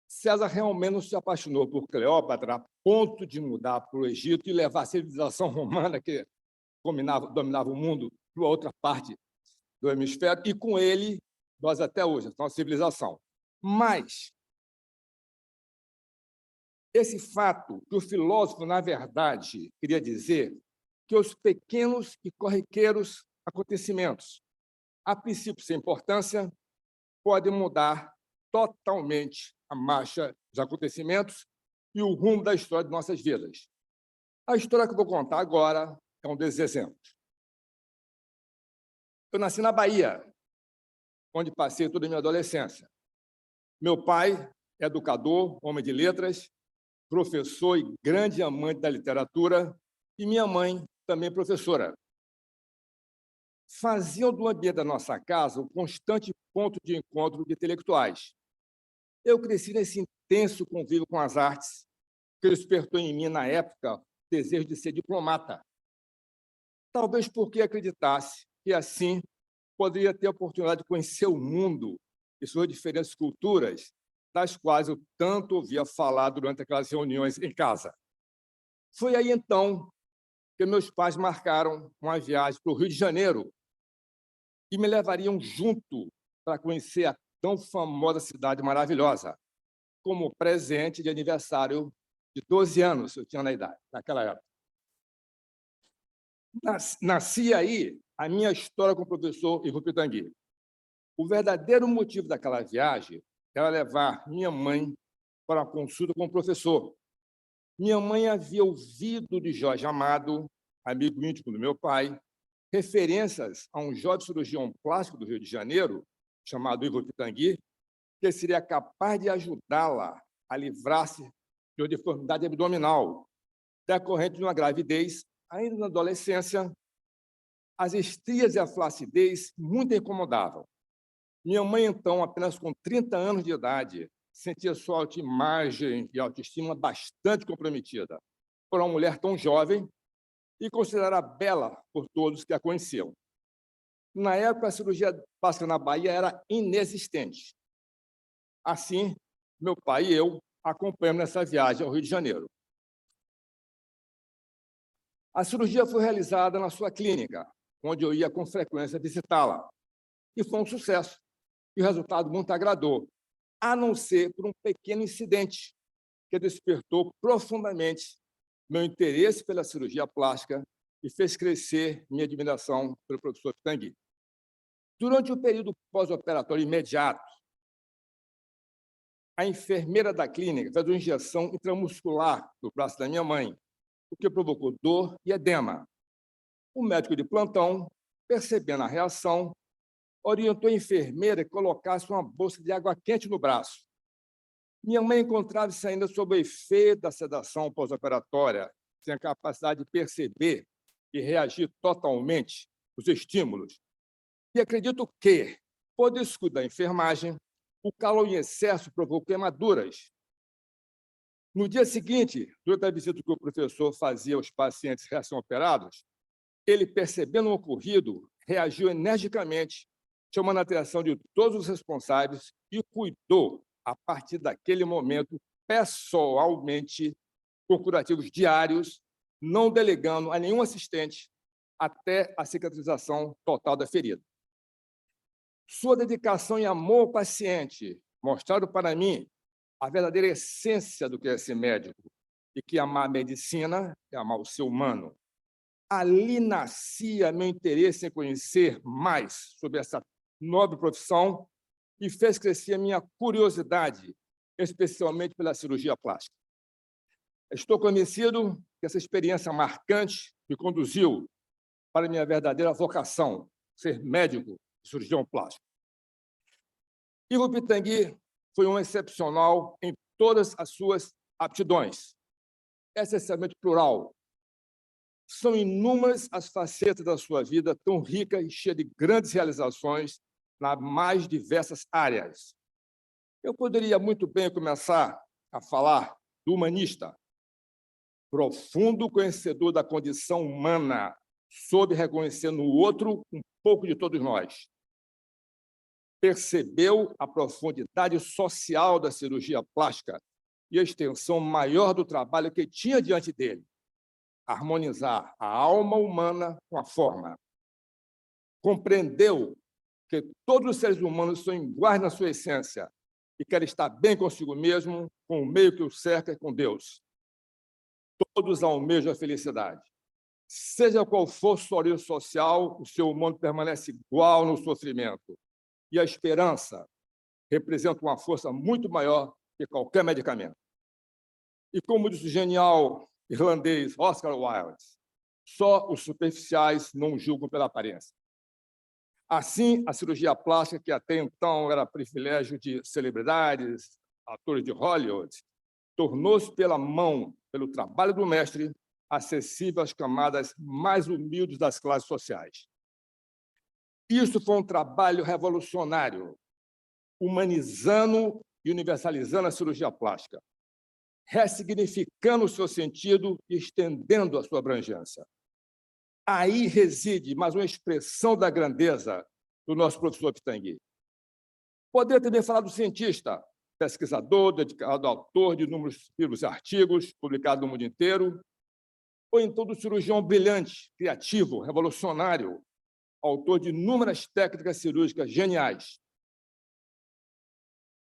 César realmente não se apaixonou por Cleópatra a ponto de mudar para o Egito e levar a civilização romana, que dominava o mundo, para outra parte do hemisfério, e com ele, nós até hoje, a nossa civilização. Mas esse fato que o filósofo, na verdade, queria dizer que os pequenos e corriqueiros acontecimentos, a princípio sem importância, podem mudar totalmente a marcha dos acontecimentos e o rumo da história de nossas vidas. A história que eu vou contar agora é um desses exemplos. Eu nasci na Bahia, onde passei toda a minha adolescência. Meu pai é educador, homem de letras, professor e grande amante da literatura, e minha mãe também professora. Faziam do ambiente da nossa casa um constante ponto de encontro de intelectuais. Eu cresci nesse intenso convívio com as artes, que despertou em mim, na época, o desejo de ser diplomata. Talvez porque acreditasse que, assim, poderia ter a oportunidade de conhecer o mundo e suas diferentes culturas, das quais eu tanto ouvia falar durante aquelas reuniões em casa. Foi aí, então, que meus pais marcaram uma viagem para o Rio de Janeiro e me levariam junto para conhecer a tão famosa cidade maravilhosa, como presente de aniversário de 12 anos, eu tinha naquela época. Nasci aí a minha história com o professor Ivo Pitangui. O verdadeiro motivo daquela viagem era levar minha mãe para uma consulta com o professor. Minha mãe havia ouvido de Jorge Amado, amigo íntimo do meu pai, referências a um jovem cirurgião plástico do Rio de Janeiro, chamado Ivo Pitangui, que seria capaz de ajudá-la a livrar-se de uma deformidade abdominal, decorrente de uma gravidez, ainda na adolescência. As estrias e a flacidez muito a incomodavam. Minha mãe, então, apenas com 30 anos de idade, sentia sua autoimagem e autoestima bastante comprometida por uma mulher tão jovem e considerada bela por todos que a conheciam. Na época, a cirurgia plástica na Bahia era inexistente. Assim, meu pai e eu acompanhamos nessa viagem ao Rio de Janeiro. A cirurgia foi realizada na sua clínica, onde eu ia com frequência visitá-la, e foi um sucesso. E o resultado muito agradou, a não ser por um pequeno incidente que despertou profundamente meu interesse pela cirurgia plástica e fez crescer minha admiração pelo professor Pitangui. Durante o período pós-operatório imediato, a enfermeira da clínica fez uma injeção intramuscular no braço da minha mãe, o que provocou dor e edema. O médico de plantão, percebendo a reação, orientou a enfermeira que colocasse uma bolsa de água quente no braço. Minha mãe encontrava-se ainda sob o efeito da sedação pós-operatória, sem a capacidade de perceber e reagir totalmente aos estímulos. E acredito que, por descuido da enfermagem, o calor em excesso provocou queimaduras. No dia seguinte, durante a visita que o professor fazia aos pacientes recém-operados, ele, percebendo o ocorrido, reagiu energicamente, chamando a atenção de todos os responsáveis e cuidou, a partir daquele momento, pessoalmente, com curativos diários, não delegando a nenhum assistente até a cicatrização total da ferida. Sua dedicação e amor ao paciente mostraram para mim a verdadeira essência do que é ser médico e que amar a medicina é amar o ser humano. Ali nascia meu interesse em conhecer mais sobre essa nobre profissão e fez crescer a minha curiosidade, especialmente pela cirurgia plástica. Estou convencido que essa experiência marcante me conduziu para a minha verdadeira vocação, ser médico e cirurgião plástico. Ivo Pitangui foi um excepcional em todas as suas aptidões, essencialmente plural. São inúmeras as facetas da sua vida, tão rica e cheia de grandes realizações nas mais diversas áreas. Eu poderia muito bem começar a falar do humanista, profundo conhecedor da condição humana, soube reconhecer no outro um pouco de todos nós. Percebeu a profundidade social da cirurgia plástica e a extensão maior do trabalho que tinha diante dele, harmonizar a alma humana com a forma. Compreendeu que todos os seres humanos são iguais na sua essência e querem estar bem consigo mesmo, com o meio que o cerca e com Deus. Todos almejam a felicidade. Seja qual for sua origem social, o ser humano permanece igual no sofrimento. E a esperança representa uma força muito maior que qualquer medicamento. E como disse o genial irlandês Oscar Wilde, só os superficiais não julgam pela aparência. Assim, a cirurgia plástica, que até então era privilégio de celebridades, atores de Hollywood, tornou-se pelo trabalho do mestre, acessível às camadas mais humildes das classes sociais. Isso foi um trabalho revolucionário, humanizando e universalizando a cirurgia plástica, ressignificando o seu sentido e estendendo a sua abrangência. Aí reside mais uma expressão da grandeza do nosso professor Pitangui. Poderia também falar do cientista, pesquisador, dedicado autor de inúmeros livros e artigos publicados no mundo inteiro, ou então do cirurgião brilhante, criativo, revolucionário, autor de inúmeras técnicas cirúrgicas geniais.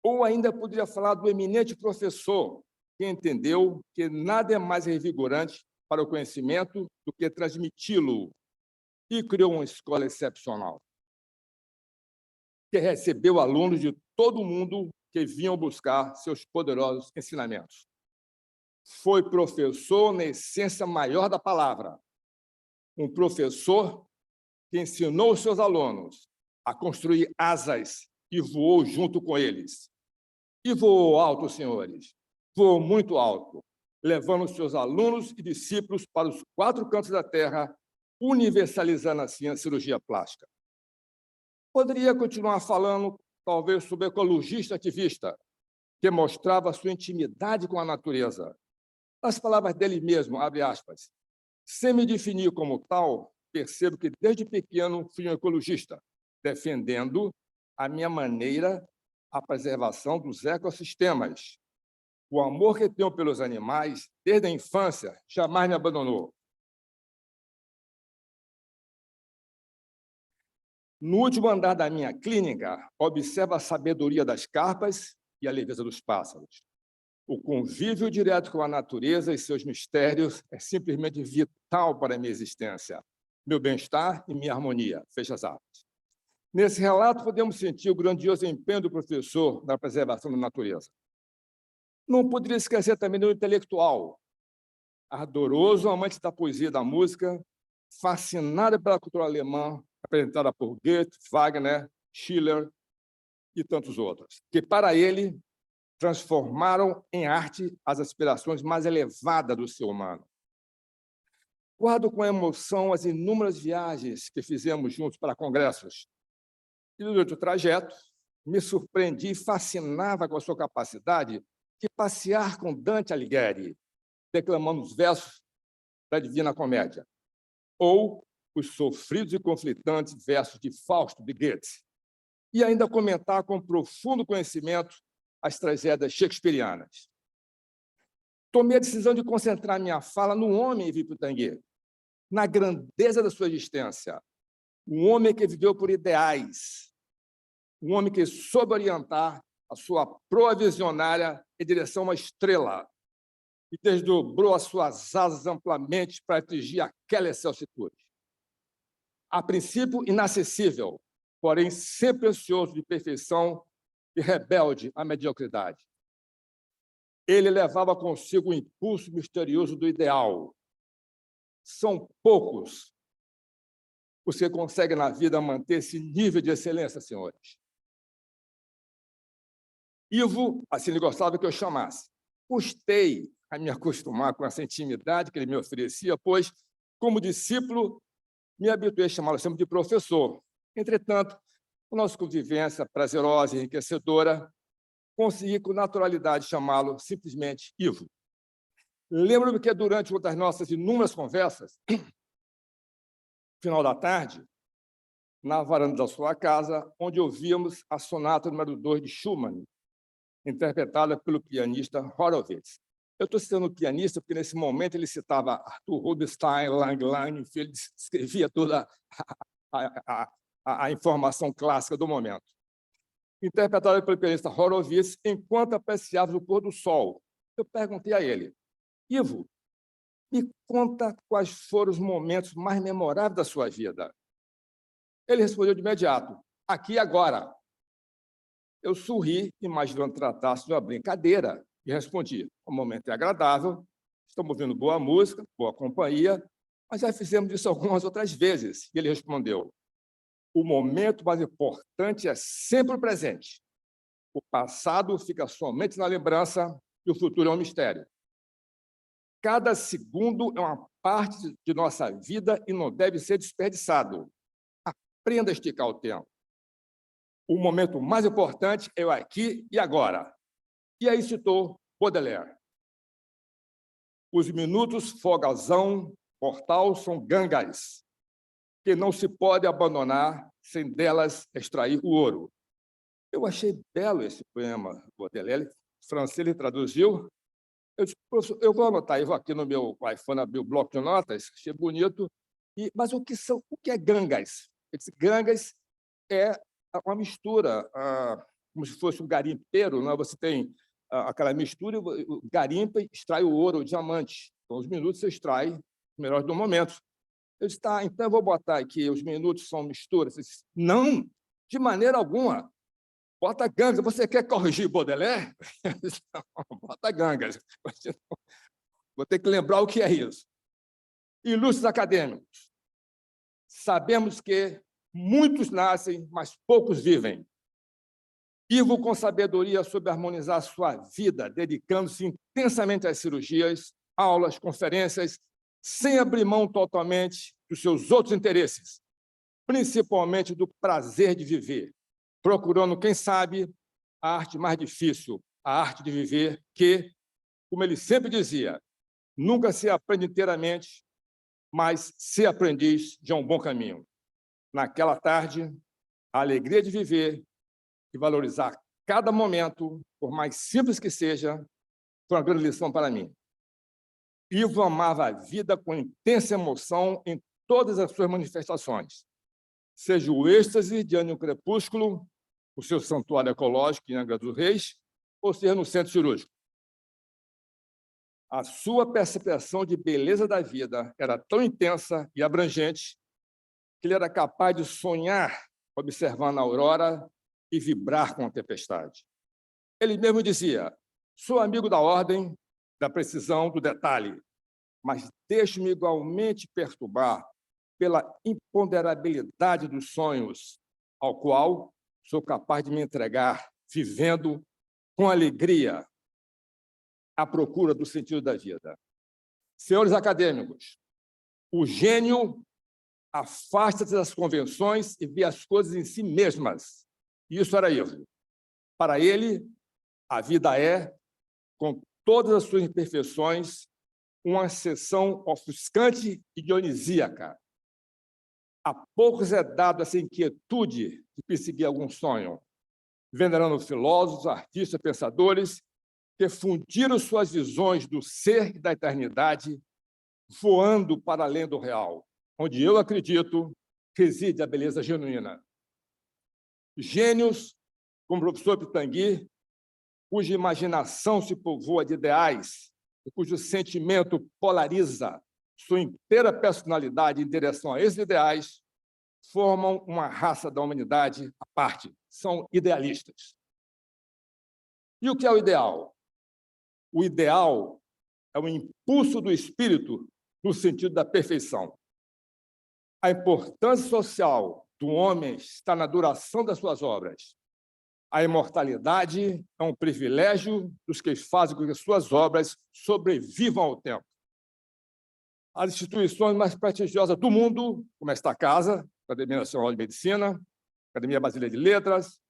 Ou ainda poderia falar do eminente professor, que entendeu que nada é mais revigorante para o conhecimento do que transmiti-lo, e criou uma escola excepcional, que recebeu alunos de todo o mundo que vinham buscar seus poderosos ensinamentos. Foi professor na essência maior da palavra, um professor que ensinou os seus alunos a construir asas e voou junto com eles. E voou alto, senhores, voou muito alto, levando seus alunos e discípulos para os 4 cantos da Terra, universalizando assim a cirurgia plástica. Poderia continuar falando, talvez, sobre o ecologista ativista, que mostrava sua intimidade com a natureza. As palavras dele mesmo, abre aspas, sem me definir como tal, percebo que desde pequeno fui um ecologista, defendendo a minha maneira a preservação dos ecossistemas. O amor que tenho pelos animais, desde a infância, jamais me abandonou. No último andar da minha clínica, observo a sabedoria das carpas e a leveza dos pássaros. O convívio direto com a natureza e seus mistérios é simplesmente vital para a minha existência, meu bem-estar e minha harmonia. Fecha as aspas. Nesse relato, podemos sentir o grandioso empenho do professor na preservação da natureza. Não poderia esquecer também do intelectual, ardoroso amante da poesia e da música, fascinado pela cultura alemã, apresentada por Goethe, Wagner, Schiller e tantos outros, que, para ele, transformaram em arte as aspirações mais elevadas do ser humano. Guardo com emoção as inúmeras viagens que fizemos juntos para congressos. E, durante o trajeto, me surpreendi e fascinava com a sua capacidade de passear com Dante Alighieri, declamando os versos da Divina Comédia, ou os sofridos e conflitantes versos de Fausto de Goethe, e ainda comentar com profundo conhecimento as tragédias shakespearianas. Tomei a decisão de concentrar minha fala no homem Yves Pitangui, na grandeza da sua existência, um homem que viveu por ideais, um homem que soube orientar a sua proa visionária em direção a uma estrela e desdobrou as suas asas amplamente para atingir aquela excelsitude. A princípio, inacessível, porém sempre ansioso de perfeição e rebelde à mediocridade. Ele levava consigo o impulso misterioso do ideal. São poucos os que conseguem na vida manter esse nível de excelência, senhores. Ivo, assim ele gostava que eu chamasse. Custei a me acostumar com essa intimidade que ele me oferecia, pois Como discípulo, me habituei a chamá-lo sempre de professor. Entretanto, com nossa convivência prazerosa e enriquecedora, consegui com naturalidade chamá-lo simplesmente Ivo. Lembro-me que durante uma das nossas inúmeras conversas, no final da tarde, na varanda da sua casa, onde ouvíamos a sonata número 2 de Schumann, interpretada pelo pianista Horowitz. Eu estou citando o pianista porque, nesse momento, ele citava Arthur Rubinstein, Lang Lang, enfim, ele descrevia toda a informação clássica do momento. Interpretada pelo pianista Horowitz, enquanto apreciávamos o pôr do sol. Eu perguntei a ele: Ivo, me conta quais foram os momentos mais memoráveis da sua vida. Ele respondeu de imediato: aqui e agora. Eu sorri, imaginando tratar-se de uma brincadeira, e respondi: o momento é agradável, estamos ouvindo boa música, boa companhia, mas já fizemos isso algumas outras vezes. E ele respondeu: o momento mais importante é sempre o presente. O passado fica somente na lembrança e o futuro é um mistério. Cada segundo é uma parte de nossa vida e não deve ser desperdiçado. Aprenda a esticar o tempo. O momento mais importante é o aqui e agora. E aí citou Baudelaire. Os minutos fogazão mortal são gangas, que não se pode abandonar sem delas extrair o ouro. Eu achei belo esse poema, Baudelaire. O francês ele traduziu. Eu disse: professor, eu vou anotar, eu vou aqui no meu iPhone, abrir o bloco de notas, achei bonito. Mas o que é gangas? Ele disse: gangas é uma mistura, como se fosse um garimpeiro, não é? Você tem aquela mistura, o garimpa e extrai o ouro, o diamante. Então, os minutos você extrai os melhores do momento. Eu disse: tá, então eu vou botar aqui, os minutos são misturas. Disse: não, de maneira alguma. Bota gangas. Você quer corrigir Baudelaire? Disse: não, bota gangas. Vou ter que lembrar o que é isso. Ilustres acadêmicos, sabemos que muitos nascem, mas poucos vivem. Ivo, com sabedoria, soube harmonizar sua vida, dedicando-se intensamente às cirurgias, aulas, conferências, sem abrir mão totalmente dos seus outros interesses, principalmente do prazer de viver, procurando, quem sabe, a arte mais difícil, a arte de viver, que, como ele sempre dizia, nunca se aprende inteiramente, mas se aprendiz de um bom caminho. Naquela tarde, a alegria de viver e valorizar cada momento, por mais simples que seja, foi uma grande lição para mim. Ivo amava a vida com intensa emoção em todas as suas manifestações, seja o êxtase diante do crepúsculo, o seu santuário ecológico em Angra dos Reis, ou seja no centro cirúrgico. A sua percepção de beleza da vida era tão intensa e abrangente que ele era capaz de sonhar observando a aurora e vibrar com a tempestade. Ele mesmo dizia: sou amigo da ordem, da precisão, do detalhe, mas deixo-me igualmente perturbar pela imponderabilidade dos sonhos, ao qual sou capaz de me entregar, vivendo com alegria à procura do sentido da vida. Senhores acadêmicos, o gênio afasta-se das convenções e vê as coisas em si mesmas. Isso era Ivo. Para ele, a vida é, com todas as suas imperfeições, uma sessão ofuscante e dionisíaca. A poucos é dado essa inquietude de perseguir algum sonho, venerando filósofos, artistas, pensadores que fundiram suas visões do ser e da eternidade, voando para além do real, onde eu acredito reside a beleza genuína. Gênios, como o professor Pitangui, cuja imaginação se povoa de ideais e cujo sentimento polariza sua inteira personalidade em direção a esses ideais, formam uma raça da humanidade à parte, são idealistas. E o que é o ideal? O ideal é o impulso do espírito no sentido da perfeição. A importância social do homem está na duração das suas obras. A imortalidade é um privilégio dos que fazem com que suas obras sobrevivam ao tempo. as instituições mais prestigiosas do mundo, como esta casa, Academia Nacional de Medicina, Academia Brasileira de Letras,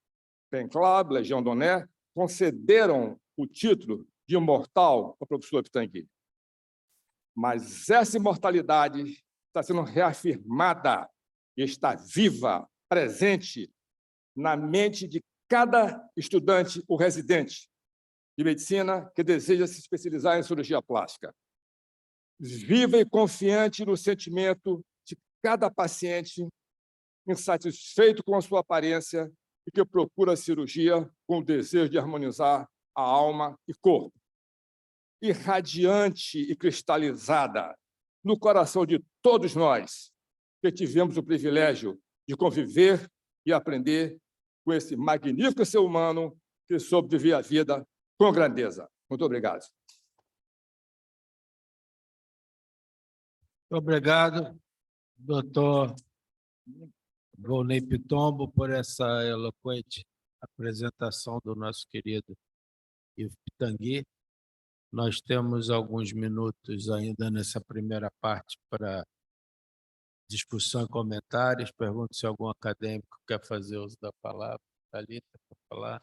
Pen Club, Legião d'Honneur, concederam o título de imortal ao professor Pitangui. Mas essa imortalidade está sendo reafirmada e está viva, presente na mente de cada estudante ou residente de medicina que deseja se especializar em cirurgia plástica. Viva e confiante no sentimento de cada paciente insatisfeito com a sua aparência e que procura a cirurgia com o desejo de harmonizar a alma e corpo. Irradiante e cristalizada no coração de todos nós que tivemos o privilégio de conviver e aprender com esse magnífico ser humano que soube viver a vida com grandeza. Muito obrigado. Obrigado, doutor Volney Pitombo, por essa eloquente apresentação do nosso querido Ivo Pitangui. Nós temos alguns minutos ainda nessa primeira parte para discussão e comentários. Pergunto se algum acadêmico quer fazer uso da palavra. Thalita, para falar.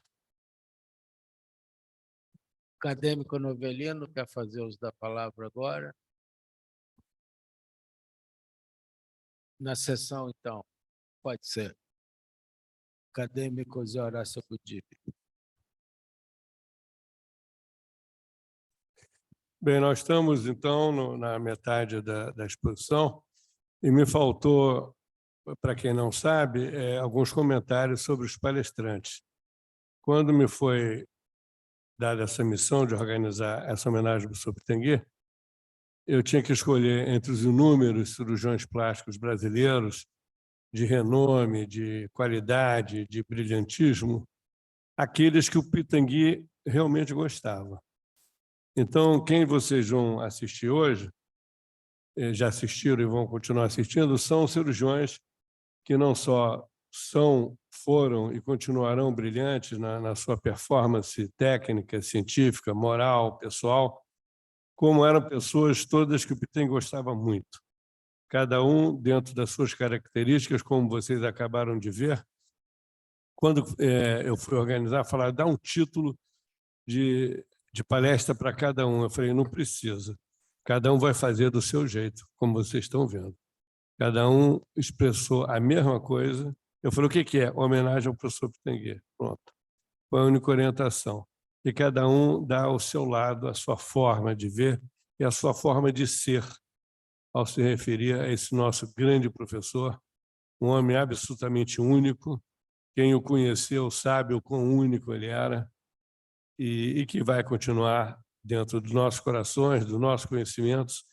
Acadêmico Novelino quer fazer uso da palavra agora? Na sessão, então, pode ser. Acadêmico Zé Horácio Budib. Bem, nós estamos, então, na metade da exposição e me faltou, para quem não sabe, alguns comentários sobre os palestrantes. Quando me foi dada essa missão de organizar essa homenagem ao professor Pitangui, eu tinha que escolher entre os inúmeros cirurgiões plásticos brasileiros de renome, de qualidade, de brilhantismo, aqueles que o Pitangui realmente gostava. Então, quem vocês vão assistir hoje, já assistiram e vão continuar assistindo, são cirurgiões que não só foram e continuarão brilhantes na sua performance técnica, científica, moral, pessoal, como eram pessoas todas que o Pitangui gostava muito. Cada um dentro das suas características, como vocês acabaram de ver. Quando eu fui organizar, falaram, dá um título de palestra para cada um. Eu falei, não precisa. Cada um vai fazer do seu jeito, como vocês estão vendo. Cada um expressou a mesma coisa. Eu falei, o que é? Homenagem ao professor Pitangui. Pronto. Foi a única orientação. E cada um dá ao seu lado a sua forma de ver e a sua forma de ser, ao se referir a esse nosso grande professor, um homem absolutamente único. Quem o conheceu sabe o quão único ele era e que vai continuar dentro dos nossos corações, dos nossos conhecimentos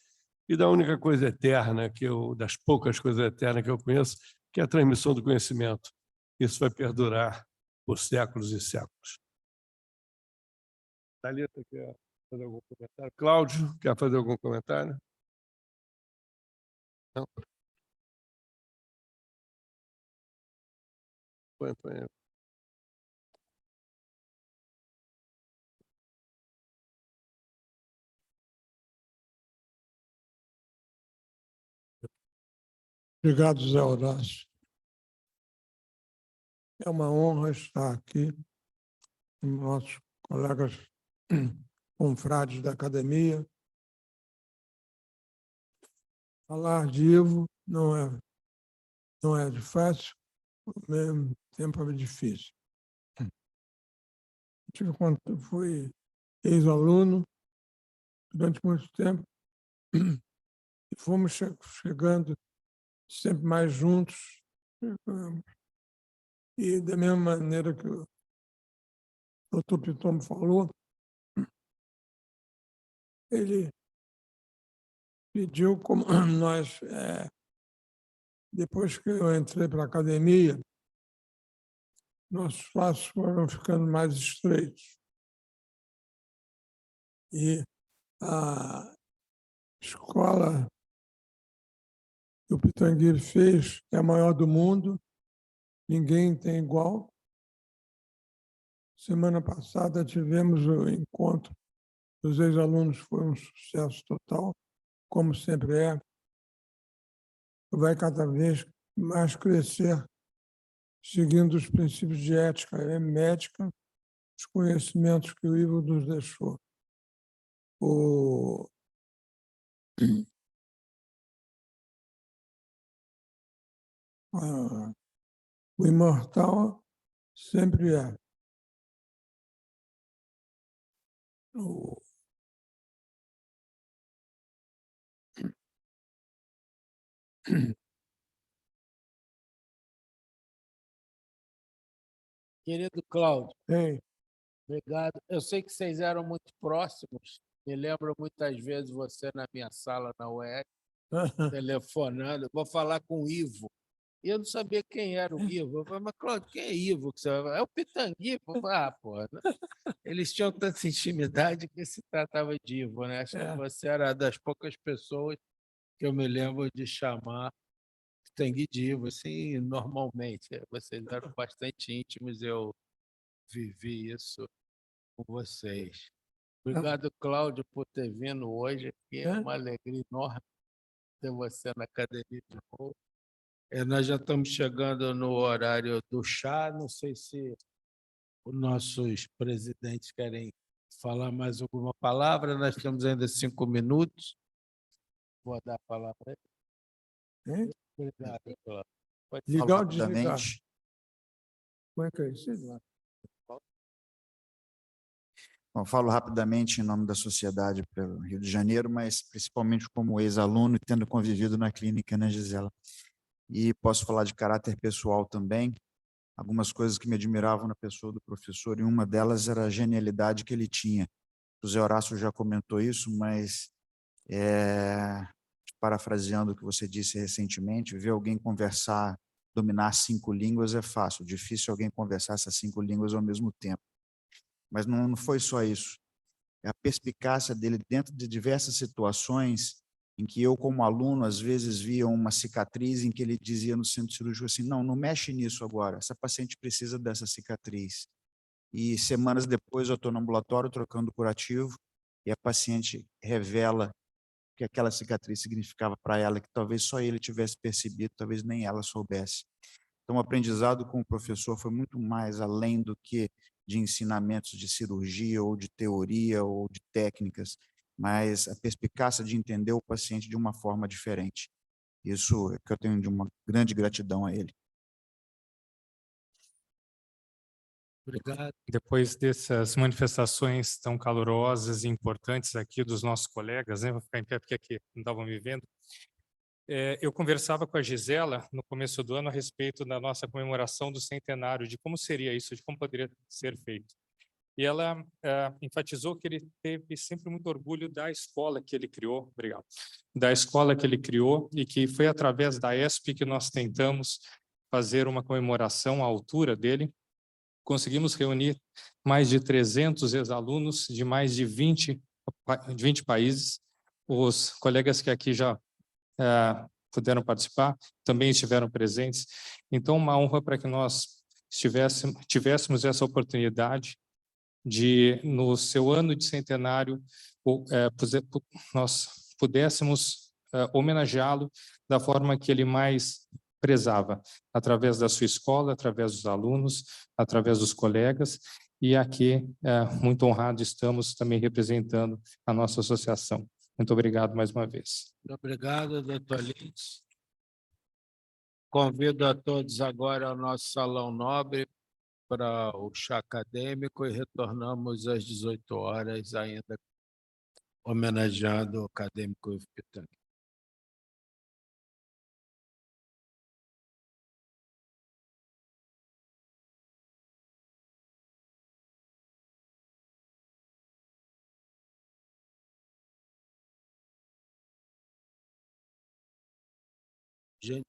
e da única coisa eterna, das poucas coisas eternas que eu conheço, que é a transmissão do conhecimento. Isso vai perdurar por séculos e séculos. Thalita, quer fazer algum comentário? Cláudio, quer fazer algum comentário? Não? Põe. Obrigado, Zé Horácio. É uma honra estar aqui com nossos colegas confrades da academia. Falar de Ivo não é de fácil, ao mesmo tempo é difícil. Quando fui ex-aluno durante muito tempo e fomos chegando sempre mais juntos. E da mesma maneira que o doutor Pitombo falou, ele pediu, como nós, depois que eu entrei para a academia, nossos laços foram ficando mais estreitos. E a escola que o Pitangui fez é a maior do mundo, ninguém tem igual. Semana passada tivemos o encontro dos ex-alunos, foi um sucesso total, como sempre é, vai cada vez mais crescer, seguindo os princípios de ética médica, os conhecimentos que o Ivo nos deixou. O imortal sempre é. O Querido Cláudio, Ei, obrigado. Eu sei que vocês eram muito próximos. Me lembro muitas vezes você na minha sala na UEC, telefonando. Vou falar com o Ivo. E eu não sabia quem era o Ivo. Eu falei, mas Cláudio, quem é Ivo? Que você vai falar? É o Pitangui. Eu falei, pô. Eles tinham tanta intimidade que se tratava de Ivo, né? Acho que você era das poucas pessoas que eu me lembro de chamar Pitangui de Ivo, assim, normalmente. Vocês eram bastante íntimos, eu vivi isso com vocês. Obrigado, Cláudio, por ter vindo hoje aqui. É uma alegria enorme ter você na academia de novo. Nós já estamos chegando no horário do chá. Não sei se os nossos presidentes querem falar mais alguma palavra. Nós temos ainda 5 minutos. Vou dar a palavra a ele. hein? Obrigado, Cláudio. Pode Ligar Falo ou desligar? rapidamente. Como é que é isso? Sei lá. Bom, falo rapidamente em nome da sociedade pelo Rio de Janeiro, mas principalmente como ex-aluno e tendo convivido na clínica, né, Gisela? E posso falar de caráter pessoal também, algumas coisas que me admiravam na pessoa do professor, e uma delas era a genialidade que ele tinha. O Zé Horácio já comentou isso, mas, parafraseando o que você disse recentemente, ver alguém conversar, dominar 5 línguas é fácil, difícil alguém conversar essas 5 línguas ao mesmo tempo. Mas não foi só isso. É a perspicácia dele dentro de diversas situações em que eu, como aluno, às vezes via uma cicatriz em que ele dizia no centro cirúrgico assim, não mexe nisso agora, essa paciente precisa dessa cicatriz. E semanas depois eu estou no ambulatório trocando curativo e a paciente revela o que aquela cicatriz significava para ela, que talvez só ele tivesse percebido, talvez nem ela soubesse. Então, o aprendizado com o professor foi muito mais além do que de ensinamentos de cirurgia ou de teoria ou de técnicas, mas a perspicácia de entender o paciente de uma forma diferente. Isso é que eu tenho de uma grande gratidão a ele. Obrigado. Depois dessas manifestações tão calorosas e importantes aqui dos nossos colegas, né? Vou ficar em pé porque aqui não estavam me vendo. Eu conversava com a Gisela no começo do ano a respeito da nossa comemoração do centenário, de como seria isso, de como poderia ser feito. E ela enfatizou que ele teve sempre muito orgulho da escola que ele criou, obrigado, da escola que ele criou e que foi através da ESP que nós tentamos fazer uma comemoração à altura dele. Conseguimos reunir mais de 300 ex-alunos de mais de 20 países. Os colegas que aqui já puderam participar, também estiveram presentes. Então, uma honra para que nós tivéssemos essa oportunidade de, no seu ano de centenário, nós pudéssemos homenageá-lo da forma que ele mais prezava, através da sua escola, através dos alunos, através dos colegas, e aqui, muito honrado, estamos também representando a nossa associação. Muito obrigado mais uma vez. Muito obrigado, doutor Lins. Convido a todos agora ao nosso Salão Nobre para o chá acadêmico e retornamos às 18 horas, ainda homenageando o acadêmico Ivo Pitangui. Gente,